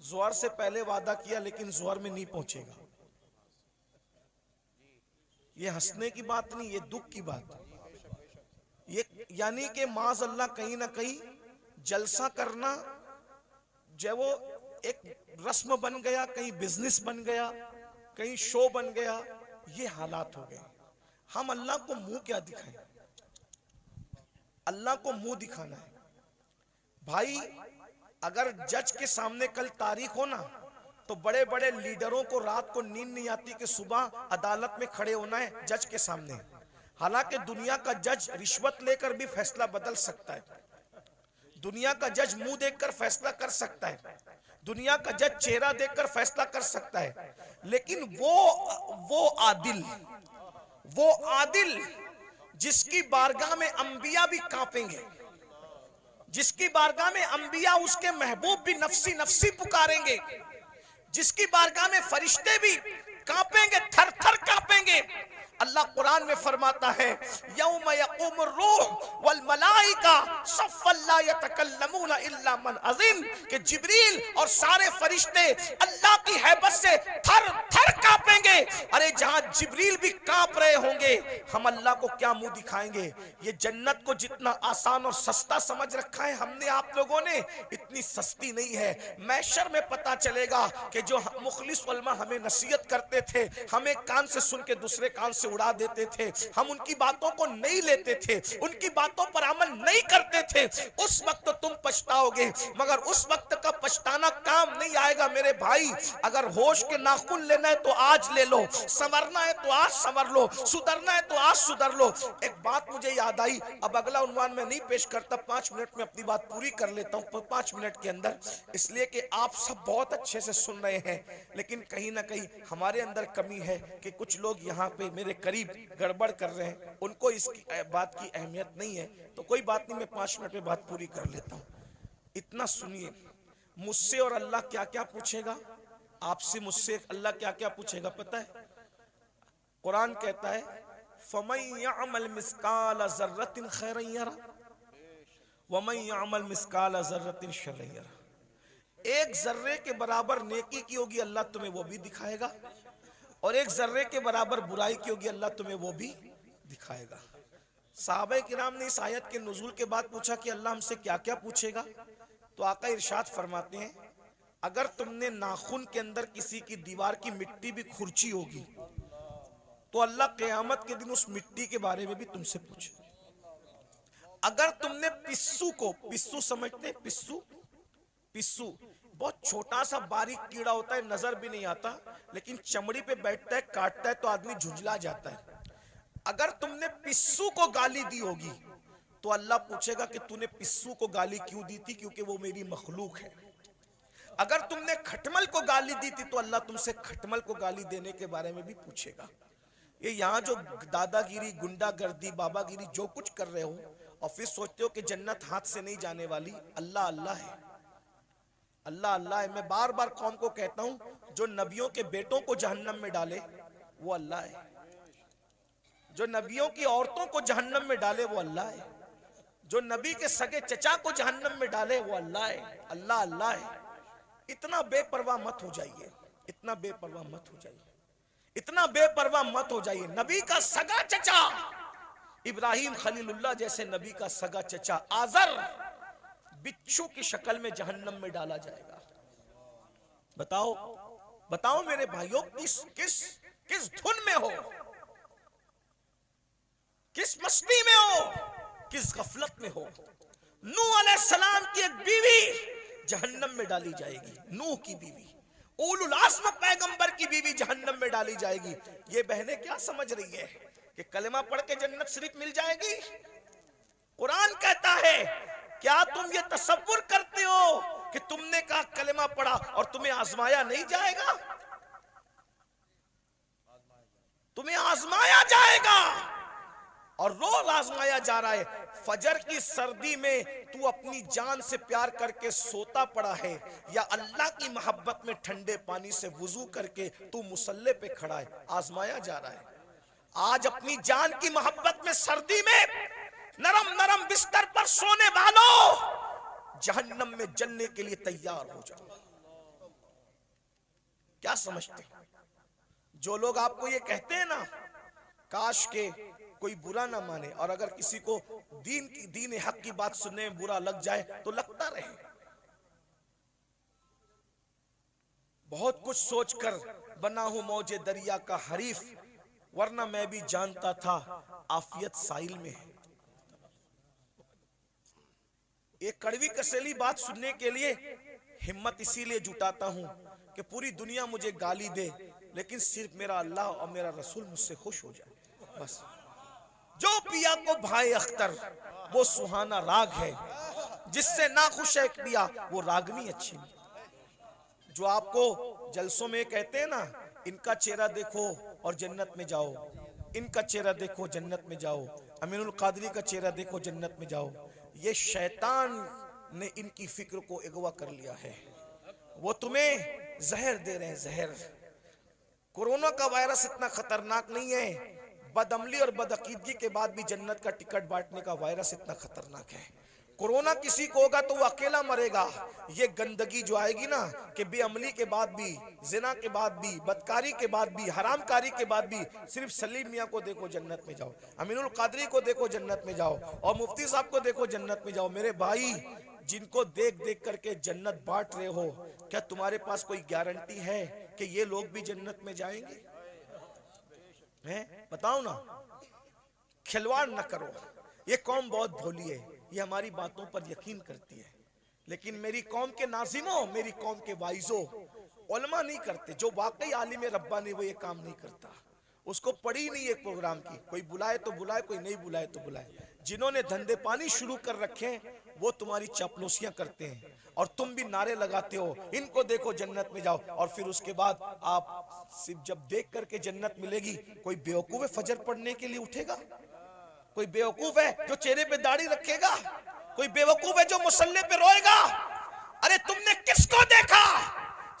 [SPEAKER 1] ज़ोहर से पहले वादा किया, लेकिन ज़ोहर में नहीं पहुंचेगा। ये हंसने की बात नहीं, ये दुख की बात। ये यानी कि माज़ अल्लाह कहीं ना कहीं जलसा करना जो वो एक रस्म बन गया, कहीं बिजनेस बन गया, कहीं शो बन गया, ये हालात हो गए। हम अल्लाह को मुंह क्या दिखाएं? अल्लाह को मुंह दिखाना है। भाई अगर जज के सामने कल तारीख हो ना, तो बड़े बड़े लीडरों को रात को नींद नहीं आती कि सुबह अदालत में खड़े होना है जज के सामने। हालांकि दुनिया का जज रिश्वत लेकर भी फैसला बदल सकता है, दुनिया का जज मुंह देखकर फैसला कर सकता है, दुनिया का जज चेहरा देखकर फैसला कर सकता है, लेकिन वो आदिल जिसकी बारगाह में अंबिया भी कांपेंगे, जिसकी बारगाह में अंबिया उसके महबूब भी नफसी नफसी पुकारेंगे, जिसकी बारगाह में फरिश्ते भी कांपेंगे, थर थर कांपेंगे। अल्लाह कुरान में फरमाता है यौम यक़ूमुर रूह वल मलाइका सफ़्फ़न ला यतकल्लमूना इल्ला मन अज़िन, कि जिब्रील और सारे फरिश्ते अल्लाह की हैबत से थर थर कांपेंगे। अरे जहां जिब्रील भी कांप रहे होंगे, हम अल्लाह को क्या मुंह दिखाएंगे। ये जन्नत को जितना आसान और सस्ता समझ रखा है हमने आप लोगों ने, इतनी सस्ती नहीं है। मैशर में पता चलेगा कि जो मुखलिस उलमा हमें नसीहत करते थे, हमें कान से सुन के दूसरे कान से उड़ा देते थे, हम उनकी बातों को नहीं लेते थे, उनकी बातों पर अमल नहीं करते थे, उस वक्त तुम पछताओगे, मगर उस वक्त का पछताना काम नहीं आएगा मेरे भाई। अगर होश के नाखून लेना है तो आज ले लो, संवरना है तो आज संवर लो, सुधरना है तो आज सुधर लो। एक बात मुझे याद आई, अब अगला उन्वान में नहीं पेश करता, 5 मिनट में अपनी बात पूरी कर लेता हूं 5 मिनट के अंदर, इसलिए कि आप सब बहुत अच्छे से सुन रहे हैं, लेकिन कहीं ना कहीं हमारे अंदर कमी है कि कुछ लोग यहाँ पे मेरे करीब गड़बड़ कर रहे हैं, उनको इसकी बात की अहमियत नहीं है। तो कोई बात नहीं, मैं 5 मिनट में बात पूरी कर लेता हूं। इतना सुनिए, मुझसे और अल्लाह क्या क्या पूछेगा, आपसे मुझसे अल्लाह क्या क्या पूछेगा पता है? कुरान कहता है फमन यअमल मिस्काल ज़र्रतिन खैरन यरा वमन यअमल मिस्काल ज़र्रतिन शर्रन यरा। एक जर्रे के बराबर नेकी की होगी अल्लाह तुम्हें वो भी दिखाएगा, और एक जर्रे के बराबर बुराई की होगी अल्लाह तुम्हें वो भी दिखाएगा। सहाबा किराम ने इस आयत के नुज़ूल के बाद पूछा कि अल्लाह हमसे क्या क्या पूछेगा, तो आका इरशाद फरमाते हैं अगर तुमने नाखून के अंदर किसी की दीवार की मिट्टी भी खुरची होगी तो अल्लाह क़यामत के दिन उस मिट्टी के बारे में भी तुमसे पूछे। अगर तुमने पिस्सू को, पिस्सू समझते, पिस्सू बहुत छोटा सा बारीक कीड़ा होता है, नजर भी नहीं आता, लेकिन चमड़ी पे बैठता है, काटता है तो आदमी झुंझला जाता है। अगर तुमने पिस्सू को गाली दी होगी तो अल्लाह पूछेगा कि तूने पिस्सू को गाली क्यों दी थी, क्योंकि वो मेरी मखलूक है। अगर तुमने खटमल को गाली दी थी तो अल्लाह तुमसे खटमल को गाली देने के बारे में भी पूछेगा। ये यहाँ जो दादागिरी, गुंडागर्दी, बाबागिरी जो कुछ कर रहे हो और फिर सोचते हो कि जन्नत हाथ से नहीं जाने वाली, अल्लाह अल्लाह है, अल्लाह अल्लाह है। मैं बार बार कौम को कहता हूं, जो नबियों के बेटों को जहन्नम में डाले वो अल्लाह है, जो नबियों की औरतों को जहन्नम में डाले वो अल्लाह है, जो नबी के सगे चचा को जहन्नम में डाले वो अल्लाह है। अल्लाह अल्लाह है। इतना बेपरवाह मत हो जाइए, इतना बेपरवाह मत हो जाइए, इतना बेपरवाह मत हो जाइए। नबी का सगा चचा इब्राहिम खलीलुल्लाह जैसे नबी का सगा चचा आजर बिच्छू की शक्ल में जहन्नम में डाला जाएगा। बताओ बताओ मेरे भाइयों, किस किस किस धुन में हो, किस मस्ती में हो, किस गफलत में हो। नूह अलैहिस्सलाम की एक बीवी जहन्नम में डाली जाएगी, नूह की बीवी, उलुल आज़्म पैगंबर की बीवी जहन्नम में डाली जाएगी। ये बहनें क्या समझ रही है कि कलमा पढ़ के जन्नत शरीफ मिल जाएगी? कुरान कहता है क्या तुम ये तसव्वुर करते हो कि तुमने कहा कलमा पढ़ा और तुम्हें आजमाया नहीं जाएगा? तुम्हें आजमाया जाएगा और रोज आजमाया जा रहा है। फजर की सर्दी में तू अपनी जान से प्यार करके सोता पड़ा है, या अल्लाह की मोहब्बत में ठंडे पानी से वुजू करके तू मुसल्ले पे खड़ा है, आजमाया जा रहा है। आज अपनी जान की मोहब्बत में सर्दी में नरम नरम बिस्तर पर सोने वालों, जहन्नम में जलने के लिए तैयार हो जाओ। क्या समझते हैं? जो लोग आपको ये कहते हैं ना, काश के कोई बुरा ना माने, और अगर किसी को दीन हक की बात सुनने में बुरा लग जाए तो लगता रहे। बहुत कुछ सोचकर बना हूं मौजे दरिया का हरीफ, वरना मैं भी जानता था आफियत साहिल में है। एक कड़वी कसेली बात सुनने के लिए हिम्मत इसीलिए जुटाता हूं कि पूरी दुनिया मुझे गाली दे, लेकिन सिर्फ मेरा अल्लाह और मेरा रसूल मुझसे खुश हो जाए बस। जो पिया को भाई अख्तर वो सुहाना राग है, जिससे ना खुश है पिया वो रागनी अच्छी नहीं। जो आपको जलसों में कहते हैं ना, इनका चेहरा देखो और जन्नत में जाओ, इनका चेहरा देखो जन्नत में जाओ, अमीनुल कादरी का चेहरा देखो जन्नत में जाओ, ये शैतान ने इनकी फिक्र को अगवा कर लिया है। वो तुम्हें जहर दे रहे हैं, जहर। कोरोना का वायरस इतना खतरनाक नहीं है, बदअमली और बदअकीदगी के बाद भी जन्नत का टिकट बांटने का वायरस इतना खतरनाक है। कोरोना किसी को होगा तो वो अकेला मरेगा। ये गंदगी जो आएगी ना, कि बेअमली के बाद भी, जिना के बाद भी, बदकारी के बाद भी, हरामकारी के बाद भी, सिर्फ सलीम मियाँ को देखो जन्नत में जाओ, अमीनुल कादरी को देखो जन्नत में जाओ, और मुफ्ती साहब को देखो जन्नत में जाओ। मेरे भाई, जिनको देख देख करके जन्नत बांट रहे हो, क्या तुम्हारे पास कोई गारंटी है कि ये लोग भी जन्नत में जाएंगे? हैं? बताओ ना, खिलवाड़ ना करो। ये कौम बहुत भोली है, ये हमारी बातों पर यकीन करती है, लेकिन मेरी कौम के नाज़िमों, मेरी कौम के वाइजों, उलमा नहीं करते। जो वाकई आलिम रब्बानी वो ये काम नहीं करता। उसको पड़ी नहीं एक प्रोग्राम की, कोई बुलाए तो बुलाए, कोई नहीं बुलाए तो बुलाए। जिन्होंने धंधे पानी शुरू कर रखे हैं वो तुम्हारी चापलूसियां करते हैं, और तुम भी नारे लगाते हो, इनको देखो जन्नत में जाओ, और फिर उसके बाद आप सिर्फ जब देख करके जन्नत मिलेगी, कोई बेवकूफ है फजर पढ़ने के लिए उठेगा? कोई बेवकूफ है जो चेहरे पे दाढ़ी रखेगा? कोई बेवकूफ है जो मुसल्ले पे रोएगा? अरे तुमने किसको देखा?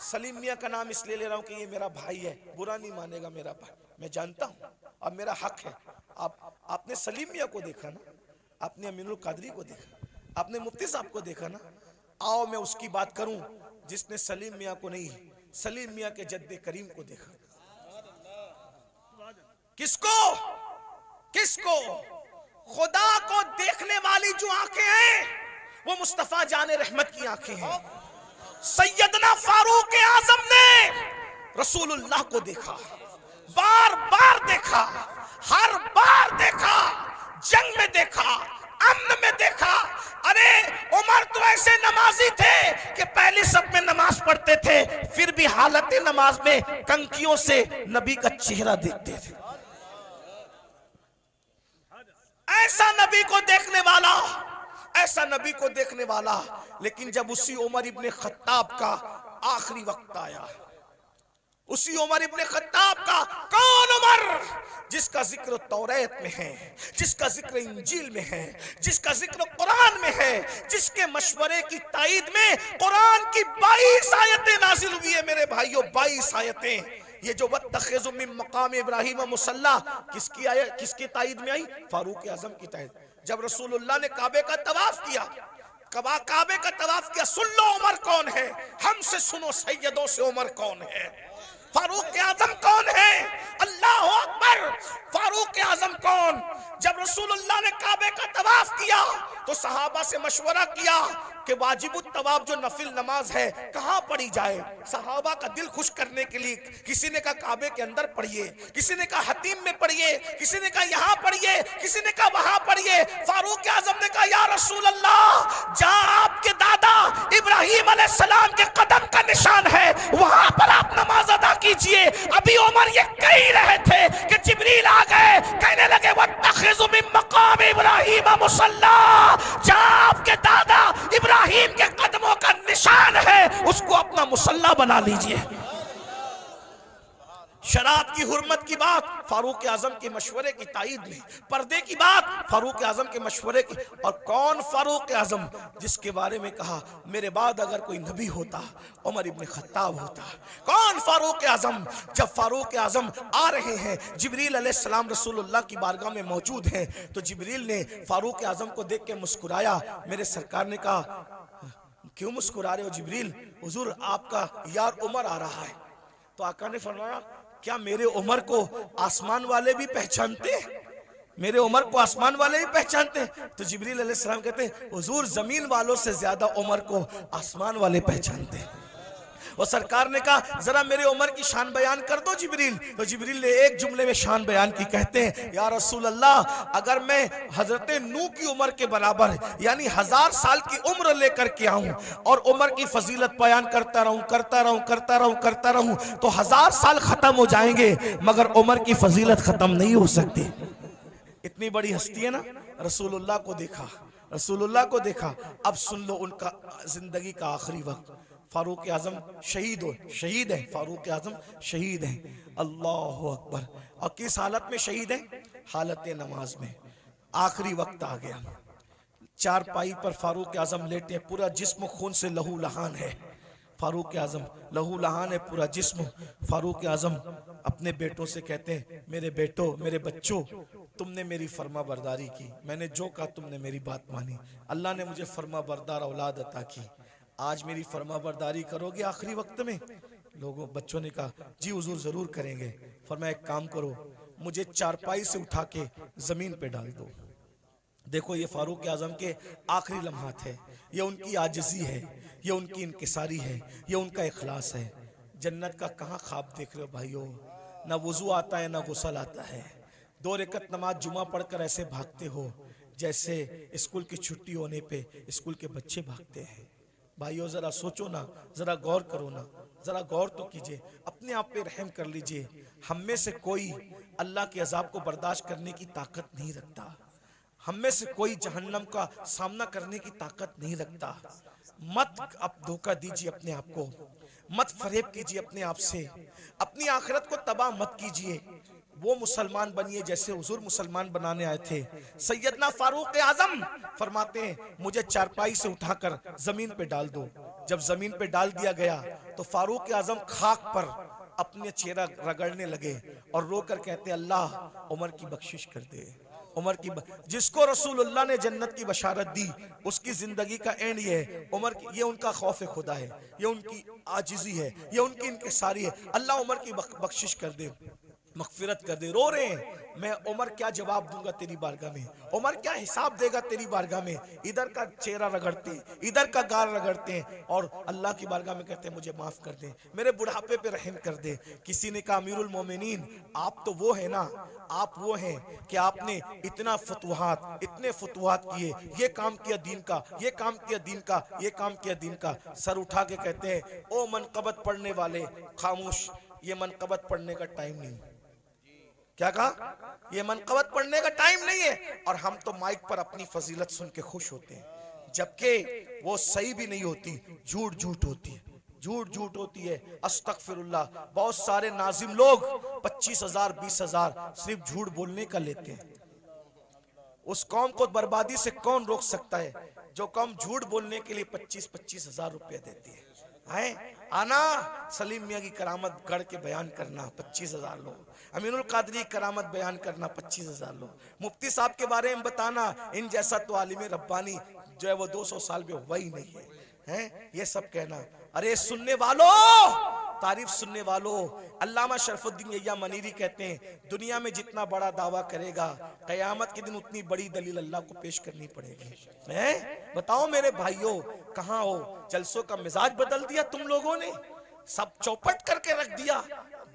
[SPEAKER 1] सलीम मियां का नाम इसलिए ले रहा हूं कि ये मेरा भाई है, बुरा नहीं मानेगा मेरा भाई, मैं जानता हूं, अब मेरा हक है। आपने सलीम मियां को देखा ना, आपने अमीनुल कादरी को देखा, आपने मुफ्ती साहब को देखा ना। आओ मैं उसकी बात करूं जिसने सलीम मियां को नहीं, सलीम मियां के जद्दे करीम को देखा। किसको? किसको? खुदा को देखने वाली जो आंखें हैं वो मुस्तफा जाने रहमत की आंखें हैं। सैयदना फारूक आजम ने रसूलुल्लाह को देखा, बार बार देखा, हर बार देखा, जंग में देखा, अम्न में देखा। अरे उमर तो ऐसे नमाजी थे कि पहली सब में नमाज पढ़ते थे, फिर भी हालत नमाज में कंकियों से नबी का चेहरा देखते थे। ऐसा नबी को देखने वाला, ऐसा नबी को देखने वाला। लेकिन जब उसी उमर इब्ने खत्ताब का आखिरी वक्त आया, उसी उमर इब्ने खत्ताब का, कौन उमर जिसका जिक्र तौरात में है, जिसका जिक्र इंजील में है, जिसका जिक्र कुरान में है, जिसके मशवरे की ताईद में कुरान की 22 आयतें नाजिल हुई है मेरे भाइयों, 22 आयतें। ये जो वत्तखिज़ु मिन मकाम इब्राहीम मुसल्ला किसकी आयत, किसकी ताईद में आई? फारूक आजम की ताईद। जब रसूलुल्लाह ने काबे का तवाफ किया, काबे का तवाफ किया, सुन लो उमर कौन है, हमसे सुनो सैयदों से उमर कौन है, फारूक आजम कौन है? अल्लाह अकबर। फारूक आजम कौन? जब रसूलुल्लाह ने काबे का तवाफ किया तो सहाबा से मशवरा किया कि वाजिबुत तवाफ जो नफिल नमाज है कहाँ पढ़ी जाए। सहाबा का दिल खुश करने के लिए किसी ने कहा काबे के अंदर पढ़िए, किसी ने कहा हतीम में पढ़िए, किसी ने कहा यहाँ पढ़िए, किसी ने कहा वहां पढ़िए। फारूक आजम ने कहा या रसूल अल्लाह, जहाँ आपके दादा इब्राहिम अलैहिस्सलाम के कदम का निशान है वहां पर आप नमाज अदा कीजिए। अभी उमर ये कह ही रहे थे कि जिब्रील आ गए, कहने लगे वत्तखिज़ु मिन मकाम इब्राहीम मुसल्ला, जहाँ आपके दादा इब्राहिम के कदमों का निशान है उसको अपना मुसल्ला बना लीजिए। शराब की हुर्मत की बात फारूक आजम के मशवरे की ताईद में, पर्दे की बात फारूक आजम के मशवरे की। और कौन फारूक आजम जिसके बारे में कहा मेरे बाद अगर कोई नबी होता उमर इब्ने खत्ताब होता। कौन फारूक आजम? जब फारूक आजम आ रहे हैं, जिब्रील अलैहिस्सलाम रसूलुल्लाह की बारगाह में मौजूद हैं, तो जिब्रील ने फारूक आजम को देख के मुस्कुराया। मेरे सरकार ने कहा क्यों मुस्कुरा रहे हो जिब्रील? हुजूर आपका यार उमर आ रहा है। तो आका ने फरमाया क्या मेरे उमर को आसमान वाले भी पहचानते? मेरे उमर को आसमान वाले भी पहचानते? तो जिब्रील अलैहिस्सलाम कहते हुजूर जमीन वालों से ज्यादा उमर को आसमान वाले पहचानते। और सरकार ने कहा जरा मेरे उमर की शान बयान कर दो जिब्रील। तो जिब्रील ने एक जुमले में शान बयान की। कहते हैं या रसूल अल्लाह, अगर मैं हजरत नूह की उम्र के बराबर यानी 1000 साल की उम्र लेकर के आऊं और उम्र की फजीलत बयान करता रहूं तो 1000 साल खत्म हो जाएंगे मगर उम्र की फजीलत खत्म नहीं हो सकती। इतनी बड़ी हस्ती है ना। रसूलुल्लाह को देखा, रसूलुल्लाह को देखा। अब सुन लो उनका जिंदगी का आखिरी वक्त। फारूक आजम शहीद है, फारूक आजम शहीद है। अल्लाह अकबर। और किस हालत में शहीद है? हालत नमाज में। आखिरी वक्त आ गया, चारपाई पर फारूक आजम लेटे, पूरा जिस्म खून से लहू लहान है। फारूक आजम लहू लहान है पूरा जिस्म। फारूक आजम अपने बेटों से कहते हैं, मेरे बेटो, मेरे बच्चों, तुमने मेरी फर्मा बरदारी की, मैंने जो कहा तुमने मेरी बात मानी, अल्लाह ने मुझे फर्मा बरदार औलाद अता की, आज मेरी फर्मा बरदारी करोगे आखिरी वक्त में? लोगों बच्चों ने कहा जी हुजूर जरूर करेंगे। फरमाया एक काम करो, मुझे चारपाई से उठा के जमीन पे डाल दो। देखो ये फारूक आजम के आखिरी लम्हात है, ये उनकी आजिज़ी है, ये उनकी इनकिसारी है, ये उनका इखलास है। जन्नत का कहाँ ख्वाब देख रहे हो भाइयों? ना वुजू आता है ना गुस्ल आता है। 2 रकअत नमाज जुमा पढ़कर ऐसे भागते हो जैसे स्कूल की छुट्टी होने पे स्कूल के बच्चे भागते हैं। भाइयों जरा सोचो ना, जरा गौर करो ना, जरा गौर तो कीजिए, अपने आप पे रहम कर लीजिए। हम में से कोई अल्लाह के अजाब को बर्दाश्त करने की ताकत नहीं रखता, हम में से कोई जहन्नम का सामना करने की ताकत नहीं रखता। मत अब धोखा दीजिए अपने आप को, मत फरेब कीजिए अपने आप से, अपनी आखिरत को तबाह मत कीजिए। वो मुसलमान बनिए जैसे हुजूर मुसलमान बनाने आए थे। सैयदना फारूक आजम फरमाते हैं, मुझे चारपाई से उठाकर जमीन पे डाल दो। जब जमीन पे डाल दिया गया तो फारूक आजम खाक पर अपने चेहरा रगड़ने लगे और रोकर कहते, अल्लाह उमर की बख्शिश कर दे, उमर की जिसको रसूलुल्लाह ने जन्नत की बशारत दी उसकी जिंदगी का एंड ये है। उमर की, ये उनका खौफ खुदा है, ये उनकी आजिज़ी है, ये उनकी इनकिसारी है। अल्लाह उमर की बख्शिश कर दे, मगफिरत कर दे। रो रहे हैं, मैं उमर क्या जवाब दूंगा तेरी बारगाह में, उमर क्या हिसाब देगा तेरी बारगाह में। इधर का चेहरा रगड़ते हैं, इधर का गाल रगड़ते हैं और अल्लाह की बारगाह में कहते हैं मुझे माफ कर दे, मेरे बुढ़ापे पे रहम कर दे। किसी ने कहा अमीरुल मोमिनीन, आप तो वो है ना, आप वो हैं कि आपने इतना फतुहात, इतने फतुहात किए, ये काम किया दीन का, ये काम किया दीन का, ये काम किया दीन का। सर उठा के कहते हैं, ओ मनकबत पढ़ने वाले खामोश, ये मनकबत पढ़ने का टाइम नहीं। क्या कहा? ये मनकबत पढ़ने का टाइम नहीं है। और हम तो माइक पर अपनी फजीलत सुन के खुश होते हैं, जबकि वो सही भी नहीं होती, झूठ झूठ होती है, झूठ झूठ होती है। अस्तगफिरुल्लाह। बहुत सारे नाजिम लोग 25,000 20,000 सिर्फ झूठ बोलने का लेते हैं। उस कौम को बर्बादी से कौन रोक सकता है जो कौम झूठ बोलने के लिए 25,000 रुपया देती है? आना सलीम मियाँ की करामत गढ़ के बयान करना 25,000 लोग, अमीनुल कादरी करामत बयान करना 25,000 लोग, मुफ्ती साहब के बारे में बताना, इन जैसा तो आलिम रब्बानी जो है वो 200 साल में हुआ ही नहीं है, ये सब कहना। अरे सुनने वालों, तारीफ सुनने वालों, अल्लामा शरफुद्दीन यहिया मनीरी कहते हैं, दुनिया में जितना बड़ा दावा करेगा कयामत के दिन उतनी बड़ी दलील अल्लाह को पेश करनी पड़ेगी। बताओ मेरे भाइयों, कहाँ हो? जलसों का मिजाज बदल दिया तुम लोगों ने, सब चौपट करके रख दिया।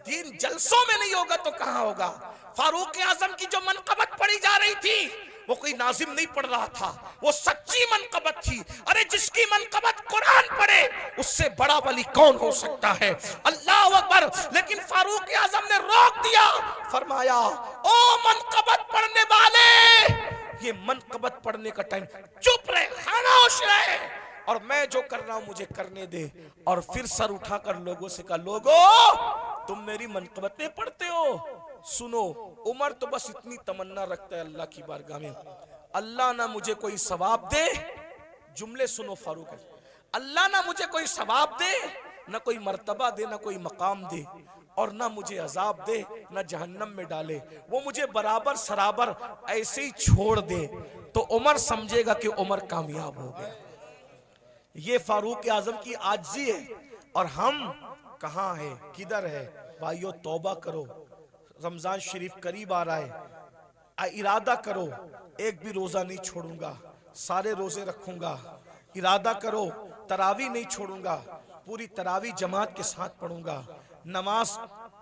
[SPEAKER 1] दीन जलसों में नहीं होगा तो कहाँ होगा? फारूक आजम की जो मनकबत पढ़ी जा रही थी वो कोई नाजिम नहीं पढ़ रहा था, वो सच्ची मनकबत थी। अरे जिसकी मनकबत कुरान पढ़े उससे बड़ा वली कौन हो सकता है? अल्लाह अकबर। लेकिन फारूक आजम ने रोक दिया, फरमाया ओ मनकबत पढ़ने वाले, ये मनकबत पढ़ने का टाइम, चुप रहे, खामोश रहे और मैं जो कर रहा हूं मुझे करने दे। और फिर सर उठाकर लोगों से कहा, लोगों तुम मेरी मनकबतें पढ़ते हो, सुनो। उमर तो बस इतनी तमन्ना रखता है अल्लाह की बारगाह में, अल्लाह ना मुझे कोई सवाब दे, जुमले सुनो फारूक, अल्लाह ना मुझे कोई सवाब दे, ना कोई मर्तबा दे, ना कोई मकाम दे, और ना मुझे अजाब दे, ना जहन्नम में डाले, वो मुझे बराबर सराबर ऐसे ही छोड़ दे, तो उमर समझेगा कि उमर कामयाब हो गया। ये फारूक आजम की आजिज़ी है। और हम कहाँ है, किधर है? भाइयों तौबा करो, रमजान शरीफ करीब आ रहा है, इरादा करो एक भी रोजा नहीं छोड़ूंगा, सारे रोजे रखूंगा, इरादा करो तरावी नहीं छोड़ूंगा, पूरी तरावी जमात के साथ पढ़ूंगा, नमाज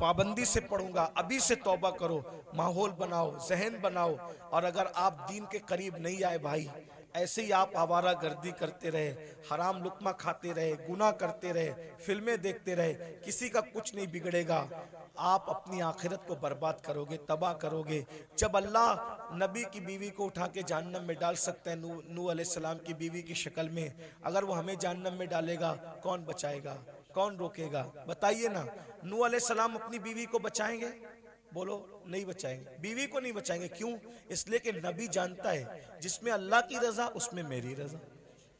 [SPEAKER 1] पाबंदी से पढ़ूंगा। अभी से तौबा करो, माहौल बनाओ, जहन बनाओ। और अगर आप दीन के करीब नहीं आए भाई, ऐसे ही आप आवारा गर्दी करते रहे, हराम लुकमा खाते रहे, गुनाह करते रहे, फिल्में देखते रहे, किसी का कुछ नहीं बिगड़ेगा। आप अपनी आखिरत को बर्बाद करोगे, तबाह करोगे। जब अल्लाह नबी की बीवी को उठा के जहन्नम में डाल सकता है, नूह अलैहिस्सलाम की बीवी की शक्ल में, अगर वो हमें जहन्नम में डालेगा, कौन बचाएगा, कौन रोकेगा? बताइए ना। नूह अलैहिस्सलाम अपनी बीवी को बचाएंगे? बोलो, नहीं बचाएंगे। बीवी को नहीं बचाएंगे। क्यों? इसलिए कि नबी जानता है जिसमें अल्लाह की रजा उसमें मेरी रजा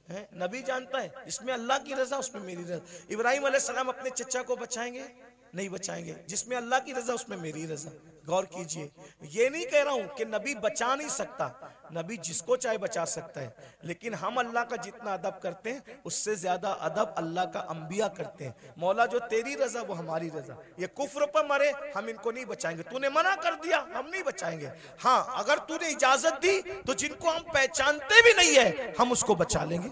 [SPEAKER 1] है। नबी जानता है जिसमें अल्लाह की रजा उसमें मेरी रजा। इब्राहिम अलैहिस्सलाम अपने चचा को बचाएंगे? नहीं बचाएंगे। जिसमें अल्लाह की रजा उसमें मेरी रजा। गौर कीजिए, ये नहीं कह रहा हूं कि नबी बचा नहीं सकता, नबी जिसको चाहे बचा सकता है, लेकिन हम अल्लाह का जितना अदब करते हैं उससे ज्यादा अदब अल्लाह का अंबिया करते हैं। मौला जो तेरी रजा वो हमारी रजा। ये कुफ्र पर मरे, हम इनको नहीं बचाएंगे। तूने मना कर दिया, हम नहीं बचाएंगे। हाँ, अगर तूने इजाजत दी तो जिनको हम पहचानते भी नहीं है हम उसको बचा लेंगे,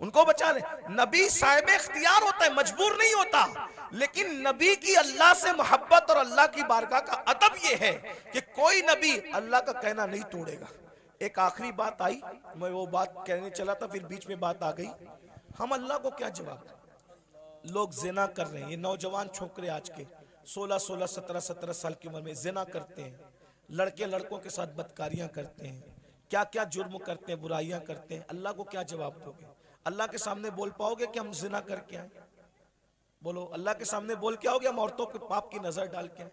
[SPEAKER 1] उनको बचा ले। नबी साहिब इख्तियार होता है, मजबूर नहीं होता। लेकिन नबी की अल्लाह से मोहब्बत और अल्लाह की बारगाह का अदब यह है कि कोई नबी अल्लाह का कहना नहीं तोड़ेगा। एक आखिरी बात आई, मैं वो बात कहने चला था, फिर बीच में बात आ गई। हम अल्लाह को क्या जवाब दें? लोग जिना कर रहे हैं, ये नौजवान छोकरे आज के 16-16, 17-17 साल की उम्र में जिना करते हैं, लड़के लड़कों के साथ बदकारियां करते हैं, क्या क्या जुर्म करते हैं, बुराइयां करते हैं। अल्लाह को क्या जवाब दोगे? अल्लाह के सामने बोल पाओगे कि हम जिना करके आए? बोलो, अल्लाह के सामने बोल के आओगे हम औरतों के पाप की नजर डाल के?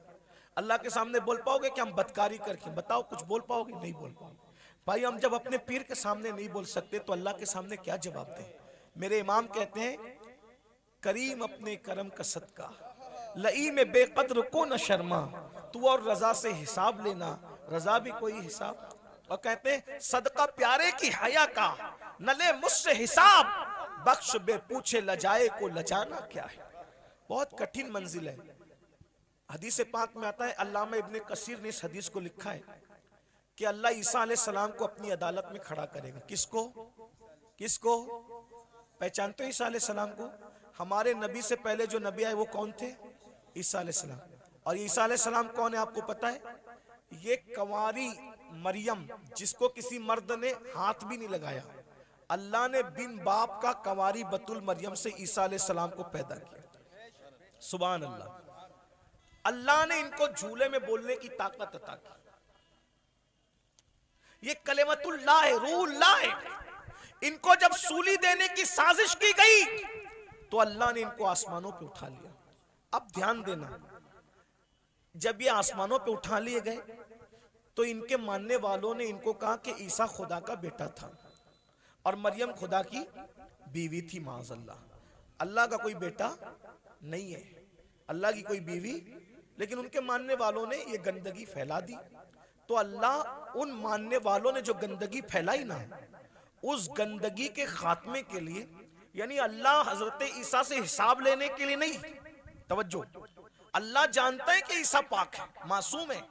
[SPEAKER 1] अल्लाह के सामने बोल पाओगे कि हम बदकारी करके? बताओ, कुछ बोल पाओगे? नहीं बोल पाओगे। भाई, हम जब अपने पीर के सामने नहीं बोल सकते तो अल्लाह के सामने क्या जवाब दें? मेरे इमाम कहते हैं, करीम अपने करम का सदका, लई में बेकद्र को न शर्मा, तू और रजा से हिसाब लेना, रजा भी कोई हिसाब। और कहते हैं, सदका प्यारे की हया का, न ले मुझसे हिसाब, बख्श बे पूछे लजाए को लजाना क्या है। बहुत कठिन मंजिल है। हदीस पाक में आता है, अल्लामा इब्ने कसीर ने इस हदीस को लिखा है कि अल्लाह ईसा अलैहिस्सलाम को अपनी अदालत में खड़ा करेगा। किसको? किसको? पहचानते हो ईसा अलैहिस्सलाम को? हमारे नबी से पहले जो नबी आए वो कौन थे? ईसा अलैहिस्सलाम। और ईसा अलैहिस्सलाम कौन है आपको पता है? ये कंवारी मरियम, जिसको किसी मर्द ने हाथ भी नहीं लगाया, अल्लाह ने बिन बाप का कंवारी बतुल मरियम से ईसा अलैहिस्सलाम को पैदा किया। सुभान अल्लाह। अल्लाह ने इनको झूले में बोलने की ताकत अता की। ये कलेमतुल्लाह है, रूहुल्लाह है। इनको जब सूली देने की साजिश की गई तो अल्लाह ने इनको आसमानों पे उठा लिया। अब ध्यान देना, जब ये आसमानों पे उठा लिए गए तो इनके मानने वालों ने इनको कहा कि ईसा खुदा का बेटा था और मरियम खुदा की बीवी थी। माज़अल्लाह। अल्लाह का कोई बेटा नहीं है, अल्लाह की कोई बीवी। लेकिन उनके मानने वालों ने ये गंदगी फैला दी। तो अल्लाह उन मानने वालों ने जो गंदगी फैलाई ना, उस गंदगी के खात्मे के लिए, यानी अल्लाह हजरत ईसा से हिसाब लेने के लिए नहीं, तवज्जो, अल्लाह जानता है कि ईसा पाक है, मासूम है,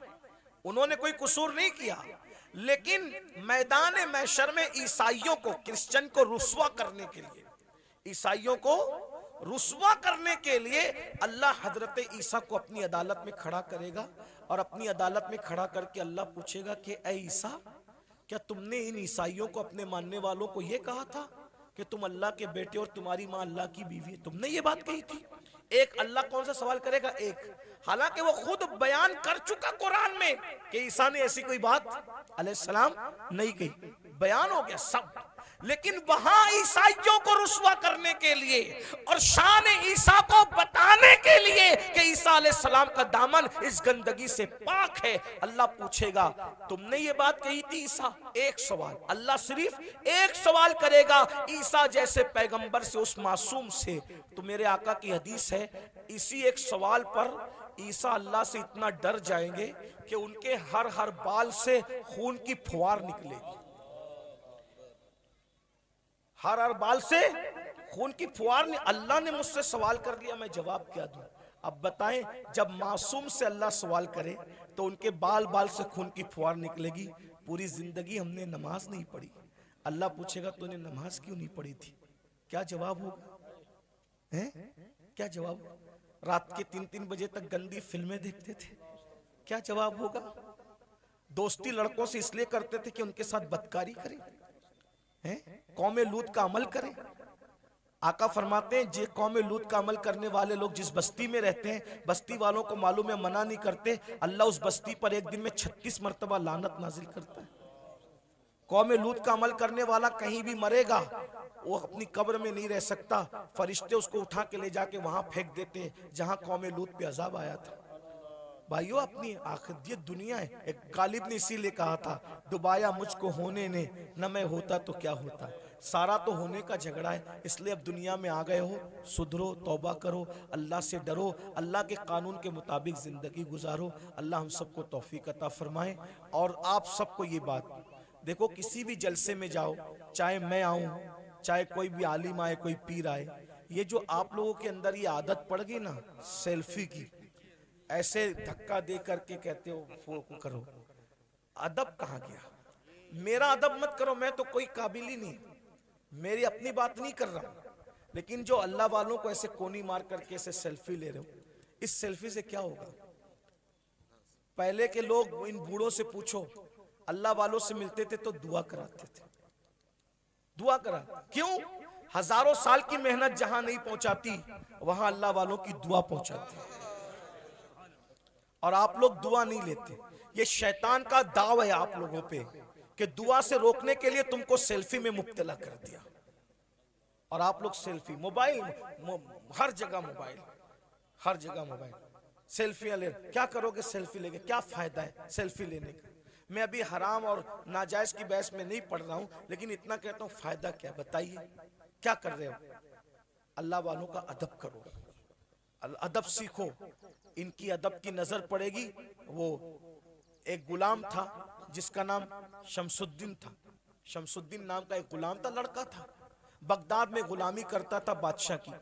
[SPEAKER 1] उन्होंने कोई कसूर नहीं किया, लेकिन मैदान महशर में ईसाइयों को, क्रिश्चियन को रुस्वा करने के लिए, ईसाइयों को रुस्वा करने के लिए अल्लाह हजरत ईसा को अपनी अदालत में खड़ा करेगा। और अपनी अदालत में खड़ा करके अल्लाह पूछेगा कि ऐ ईसा, क्या तुमने इन ईसाइयों को, अपने मानने वालों को यह कहा था कि तुम अल्लाह के बेटे और तुम्हारी मां अल्लाह की बीवी है? तुमने ये बात कही थी? एक अल्लाह कौन सा सवाल करेगा? एक। हालांकि वो खुद बयान कर चुका कुरान में कि ईसा ने ऐसी कोई बात अलैहिस्सलाम नहीं कही, बयान हो गया सब। लेकिन वहां ईसाइयों को रुस्वा करने के लिए और शान ईसा को बताने के लिए कि ईसा अलैहिस्सलाम का दामन इस गंदगी से पाक है, अल्लाह पूछेगा तुमने ये बात कही थी ईसा? एक सवाल, अल्लाह सिर्फ एक सवाल करेगा ईसा जैसे पैगंबर से, उस मासूम से। तो मेरे आका की हदीस है, इसी एक सवाल पर ईसा अल्लाह से इतना डर जाएंगे कि उनके हर बाल से खून की फुहार निकलेगी। हर बाल से खून की फुहार। अल्लाह ने मुझसे सवाल कर लिया, मैं जवाब क्या दूं? अब बताएं, जब मासूम से अल्लाह सवाल करे तो उनके बाल बाल से खून की फुहार निकलेगी। पूरी जिंदगी हमने नमाज नहीं पढ़ी, अल्लाह पूछेगा तूने नमाज क्यों नहीं पढ़ी थी? क्या जवाब होगा? हैं? क्या जवाब? रात के 3-3 बजे तक गंदी फिल्में देखते थे, क्या जवाब होगा? दोस्ती लड़कों से इसलिए करते थे कि उनके साथ बदकारी करें, हैं? कौमे लूत का अमल करें। आका फरमाते हैं जे कौमे लूत का अमल करने वाले लोग जिस बस्ती में रहते हैं, बस्ती वालों को मालूम है, मना नहीं करते, अल्लाह उस बस्ती पर एक दिन में 36 मरतबा लानत नाजिल करता है। कौमे लूत का अमल करने वाला कहीं भी मरेगा, वो अपनी कब्र में नहीं रह सकता, फरिश्ते उसको उठा के ले जाके वहां फेंक देते जहां कौमे लूत पे अजाब आया था। भाइयों, अपनी आखिरत ये दुनिया है। एक गालिब ने इसीलिए कहा था, डुबाया मुझको होने ने, न मैं होता तो क्या होता। सारा तो होने का झगड़ा है, इसलिए अब दुनिया में आ गए हो, सुधरो, तौबा करो, अल्लाह से डरो, अल्लाह के कानून के मुताबिक जिंदगी गुजारो। अल्लाह हम सबको तौफीक अता फरमाए। और आप सबको ये बात देखो, किसी भी जलसे में जाओ, चाहे मैं आऊं, चाहे कोई भी आलिम आए, कोई पीर आए, ये जो आप लोगों के अंदर ये आदत पड़ गई ना सेल्फी की, ऐसे धक्का दे करके कहते हो फोटो करो, अदब कहाँ गया? मेरा अदब मत करो, मैं तो कोई काबिल ही नहीं, मेरी अपनी बात नहीं कर रहा हूं, लेकिन जो अल्लाह वालों को ऐसे कोनी मार करके ऐसे सेल्फी ले रहे हो, इस सेल्फी से क्या होगा? पहले के लोग, इन बूढ़ों से पूछो, अल्लाह वालों से मिलते थे तो दुआ कराते थे, दुआ करा, क्यों? हजारों साल की मेहनत जहां नहीं पहुंचाती, वहां अल्लाह वालों की दुआ पहुंचाती। और आप लोग दुआ नहीं लेते, ये शैतान का दाव है आप लोगों पे कि दुआ से रोकने के लिए तुमको सेल्फी में मुब्तला कर दिया। और आप लोग सेल्फी, मोबाइल, हर जगह मोबाइल, हर जगह मोबाइल, सेल्फियां ले, क्या करोगे सेल्फी लेके? क्या फायदा है सेल्फी लेने का? मैं अभी हराम और नाजायज की बहस में नहीं पढ़ रहा हूं, लेकिन इतना कहता हूं, फायदा क्या? बताइए, क्या कर रहे हो? अल्लाह वालों का अदब करो, अदब सीखो। इनकी अदब की नजर पड़ेगी। वो एक गुलाम था जिसका नाम शमसुद्दीन था, शमसुद्दीन नाम का एक गुलाम था, लड़का था, बगदाद में गुलामी करता था बादशाह की।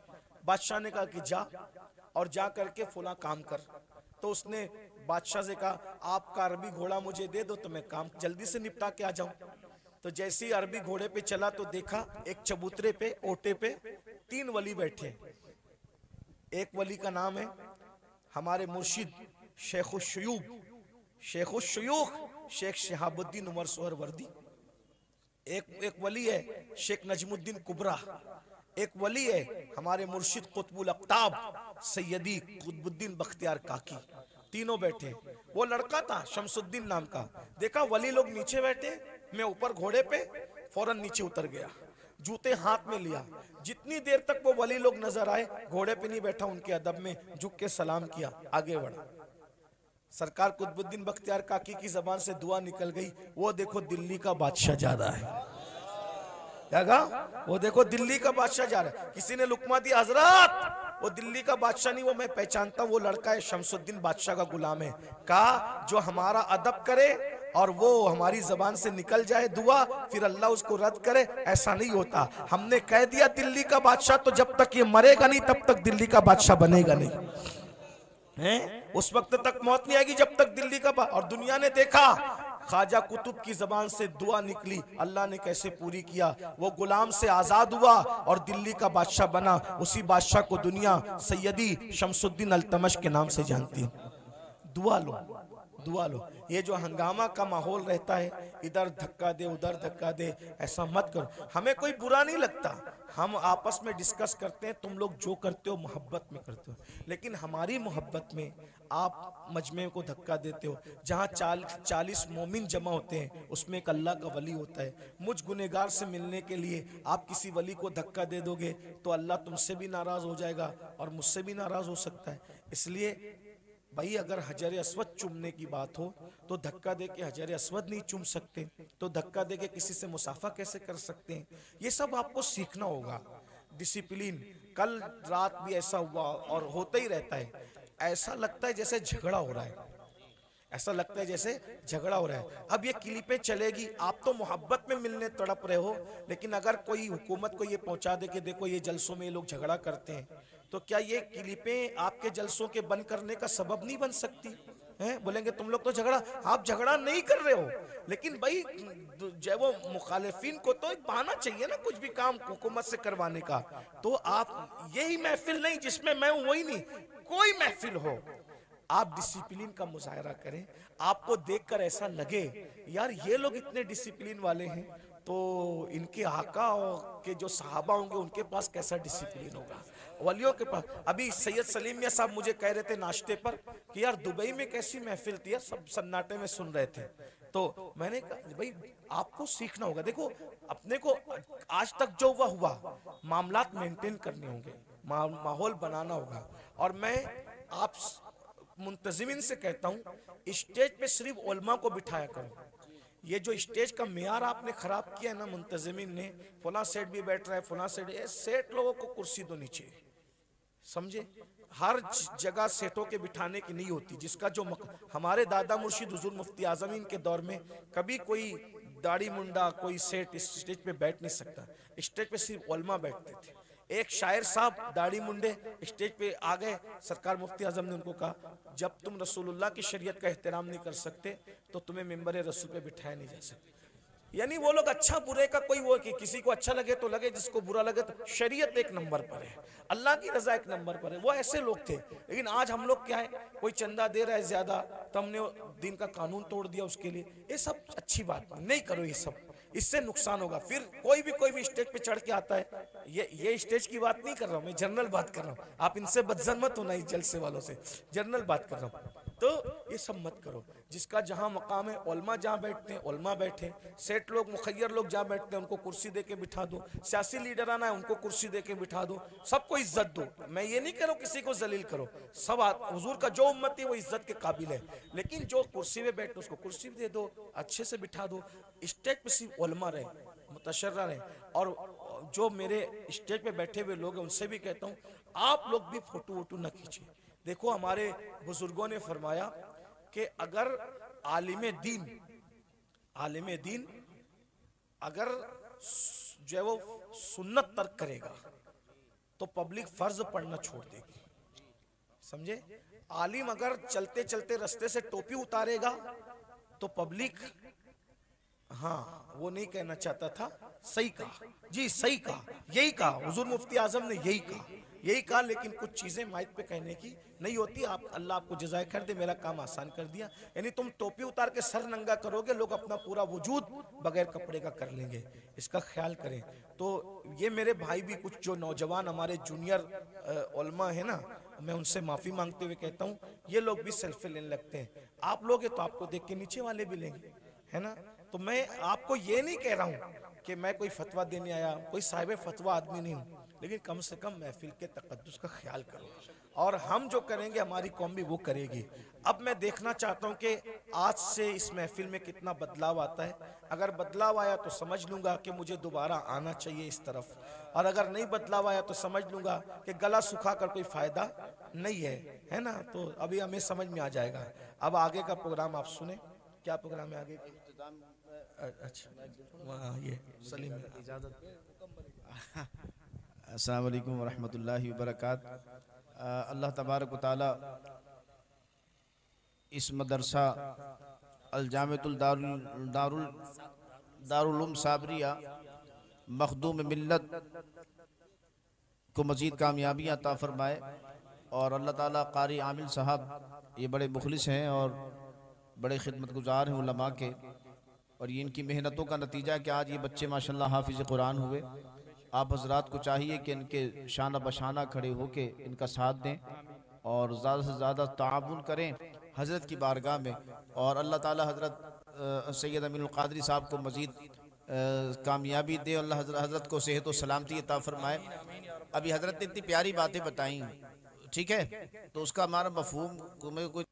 [SPEAKER 1] बादशाह ने कहा कि जा और जा करके फुला काम कर। तो उसने बादशाह से कहा, आपका अरबी घोड़ा मुझे दे दो तो मैं काम जल्दी से निपटा के आ जाऊं। तो जैसे ही अरबी घोड़े पे चला तो देखा एक चबूतरे पे, ओटे पे 3 वली बैठे। एक वली का नाम है हमारे मुर्शिद शेखुशयूख, शेख शहाबुद्दीन उमर सोहरवर्दी। एक वली है शेख नजमुद्दीन कुबरा। एक वली है हमारे मुर्शिद कुतुबुल अक्ताब सैयदी कुतुबुद्दीन बख्तियार काकी। तीनों बैठे। वो लड़का था शमसुद्दीन नाम का। देखा वली लोग नीचे बैठे, मैं ऊपर घोड़े पे, फौरन नीचे उतर गया, जूते हाथ में लिया। जितनी देर तक वो वली लोग नजर आए, घोड़े पे नहीं बैठा, उनके अदब में झुक के सलाम किया, आगे बढ़ा। सरकार कुतुबुद्दीन बख्तियार काकी की जबान से दुआ निकल गई, वो देखो दिल्ली का बादशाह जा रहा है। क्या कहा? वो देखो दिल्ली का बादशाह जा रहा है। किसी ने लुकमा दिया, हजरत वो दिल्ली का बादशाह नहीं, वो मैं पहचानता हूं, वो लड़का है शमसुद्दीन बादशाह का गुलाम है। कहा जो हमारा अदब करे और वो हमारी जबान से निकल जाए दुआ, फिर अल्लाह उसको रद्द करे, ऐसा नहीं होता। हमने कह दिया दिल्ली का बादशाह, तो जब तक ये मरेगा नहीं तब तक दिल्ली का बादशाह बनेगा नहीं है। उस वक्त तक मौत नहीं आएगी जब तक दिल्ली का। और दुनिया ने देखा ख्वाजा कुतुब की जबान से दुआ निकली, अल्लाह ने कैसे पूरी किया। वो गुलाम से आजाद हुआ और दिल्ली का बादशाह बना। उसी बादशाह को दुनिया सैयदी शमसुद्दीन अल्तमश के नाम से जानती है। दुआ लो, दुआ लो। ये जो हंगामा का माहौल रहता है, इधर धक्का दे उधर धक्का दे, ऐसा मत करो। हमें कोई बुरा नहीं लगता, हम आपस में डिस्कस करते हैं, तुम लोग जो करते हो मोहब्बत में करते हो। लेकिन हमारी मोहब्बत में आप मजमे को धक्का देते हो। जहाँ 40 मोमिन जमा होते हैं, उसमें एक अल्लाह का वली होता है। मुझ गुनेगार से मिलने के लिए आप किसी वली को धक्का दे दोगे तो अल्लाह तुमसे भी नाराज हो जाएगा और मुझसे भी नाराज हो सकता है। इसलिए भाई अगर हजर अस्वद चूमने की बात हो तो धक्का दे के हजर अस्वद नहीं चूम सकते, तो धक्का दे के किसी से मुसाफा कैसे कर सकते हैं? ये सब आपको सीखना होगा, डिसिप्लिन। कल रात भी ऐसा हुआ और होता ही रहता है। ऐसा लगता है जैसे झगड़ा हो रहा है, ऐसा लगता है जैसे झगड़ा हो रहा है। अब ये क्लिपें चलेगी, आप तो मोहब्बत में मिलने तड़प रहे हो, लेकिन अगर कोई हुकूमत को ये पहुंचा दे कि देखो ये जलसों में ये लोग झगड़ा करते हैं, तो क्या ये क्लिपें आपके जलसों के बंद करने का सबब नहीं बन सकती हैं, बोलेंगे तुम लोग तो झगड़ा, आप झगड़ा नहीं कर रहे हो, लेकिन भाई जो वो मुखालिफिन को तो एक बहाना चाहिए ना कुछ भी काम हुकूमत से करवाने का। तो आप यही महफिल नहीं जिसमें मैं हूं, वही नहीं, कोई महफिल हो, आप डिसिप्लिन का मुजाहरा करें, आपको देखकर ऐसा लगे यार ये लोग इतने डिसिप्लिन वाले हैं, तो इनके आका के जो सहाबा होंगे उनके पास कैसा डिसिप्लिन होगा, वलियों के पास। अभी सैयद सलीम मियां साहब मुझे कह रहे थे नाश्ते पर कि यार दुबई में कैसी महफिल थी यार, सब सन्नाटे में सुन रहे थे। तो मैंने कहा भाई आपको सीखना होगा, देखो अपने को आज तक जो हुआ मामलात मेंटेन करने होंगे, माहौल बनाना होगा। और मैं आप मुंतजिमिन से कहता हूँ स्टेज पे सिर्फ उलमा को बिठाया करो। ये जो स्टेज का मेयार आपने खराब किया ना मुंतजिमिन ने, फला सेठ भी बैठ रहा है, फला सेठ, सेठ लोगों को कुर्सी दो नीचे, समझे। हर जगह सेठों के बिठाने की नहीं होती, जिसका जो हमारे दादा मुर्शिद हुजूर मुफ्ती आजम के दौर में कभी कोई दाढ़ी मुंडा कोई सेठ इस स्टेज पे बैठ नहीं सकता, स्टेज पे सिर्फ उलमा बैठते थे। एक शायर साहब दाढ़ी मुंडे स्टेज पे आ गए, सरकार मुफ्ती आजम ने उनको कहा जब तुम रसूलुल्लाह की शरीयत का एहतराम नहीं कर सकते तो तुम्हें मिंबर रसूल पे बिठाया नहीं जा सकता। यानी वो लोग अच्छा बुरे का कोई वो कि किसी को अच्छा लगे तो लगे, जिसको बुरा लगे तो, शरीयत एक नंबर पर है, अल्लाह की रजा एक नंबर पर है, वो ऐसे लोग थे। लेकिन आज हम लोग क्या है, कोई चंदा दे रहा है ज्यादा तो हमने दिन का कानून तोड़ दिया उसके लिए, ये सब अच्छी बात नहीं करो, ये सब इससे नुकसान होगा। फिर कोई भी स्टेज पे चढ़ के आता है, ये स्टेज की बात नहीं कर रहा हूँ मैं, जनरल बात कर रहा हूँ, आप इनसे बदजन मत होना इस जलसे वालों से, जनरल बात कर रहा हूँ। तो ये सब मत करो, जिसका जहां मकाम है, उलमा जहां बैठते हैं उलमा बैठे, सेठ लोग मुखय्यर लोग जहां बैठते हैं उनको कुर्सी दे के बिठा दो, सियासी लीडर आना है उनको कुर्सी दे के बिठा दो, सबको इज्जत दो। मैं ये नहीं कह रहा हूं किसी को जलील करो, सब हुजूर का जो उम्मत है वो इज्जत के काबिल है, लेकिन जो कुर्सी में बैठे उसको कुर्सी दे दो, अच्छे से बिठा दो। स्टेज पे सिर्फ उलमा रहे, मुतशर्रा रहे। और जो मेरे स्टेज पे बैठे हुए लोग हैं उनसे भी कहता हूँ आप लोग भी फोटो वोटो न खींचिए। देखो हमारे बुजुर्गों ने फरमाया कि अगर आलिम दीन अगर जो है वो सुन्नत तर्क करेगा तो पब्लिक फर्ज पढ़ना छोड़ देगी, समझे। आलिम अगर चलते चलते रास्ते से टोपी उतारेगा तो पब्लिक, हाँ वो नहीं कहना चाहता था, सही कहा जी, सही कहा, यही कहा हुजूर मुफ्ती आजम ने, यही कहा, लेकिन कुछ चीजें माइक पे कहने की नहीं होती। आप अल्लाह आपको जज़ाए खैर दे, मेरा काम आसान कर दिया। यानी तुम टोपी उतार के सर नंगा करोगे, लोग अपना पूरा वजूद बगैर कपड़े का कर लेंगे, इसका ख्याल करें। तो ये मेरे भाई भी कुछ जो नौजवान हमारे जूनियर उलमा है ना, मैं उनसे माफी मांगते हुए कहता हूँ ये लोग भी सेल्फी लेने लगते हैं। आप लोगे तो आपको देख के नीचे वाले भी लेंगे, है ना। तो मैं आपको ये नहीं कह रहा हूँ कि मैं कोई फतवा देने आया, कोई साहिब फतवा आदमी नहीं हूँ, लेकिन कम से कम महफिल के तकद्दुस का ख्याल करो, और हम जो करेंगे हमारी कौम भी वो करेगी। अब मैं देखना चाहता हूँ कि आज से इस महफिल में कितना बदलाव आता है। अगर बदलाव आया तो समझ लूँगा कि मुझे दोबारा आना चाहिए इस तरफ, और अगर नहीं बदलाव आया तो समझ लूँगा कि गला सुखा कर कोई फ़ायदा नहीं है ना। तो अभी हमें समझ में आ जाएगा। अब आगे का प्रोग्राम आप सुने, क्या प्रोग्राम है आगे? अच्छा वहाँ ये सलीम इजाज़त।
[SPEAKER 4] अस्सलामु अलैकुम वरहमतुल्लाहि वबरकातुहू। अल्लाह तबारक व तआला इस मदरसा अल-जामिअतुल दारुल उलूम साबरिया मखदूम मिल्लत को मज़ीद कामयाबियाँ अता फरमाए। और अल्लाह ताला कारी आमिल साहब ये बड़े मुखलिस हैं और बड़े खिदमतगुजार हैं उलमा के, और ये इनकी मेहनतों का नतीजा है कि आज ये बच्चे माशाल्लाह हाफिज़ कुरान हुए। आप हजरात को चाहिए कि इनके शाना बशाना खड़े होके इनका साथ दें और ज़्यादा से ज़्यादा ताउन करें हज़रत की बारगाह में। और अल्लाह ताला हज़रत सैयद अमीनुल क़ादरी साहब को मज़ीद कामयाबी दे, अल्लाह हज़रत को सेहत व सलामती अता फरमाए। अभी हज़रत ने इतनी प्यारी बातें बताई, ठीक है, तो उसका हमारा मफ़हूम कोई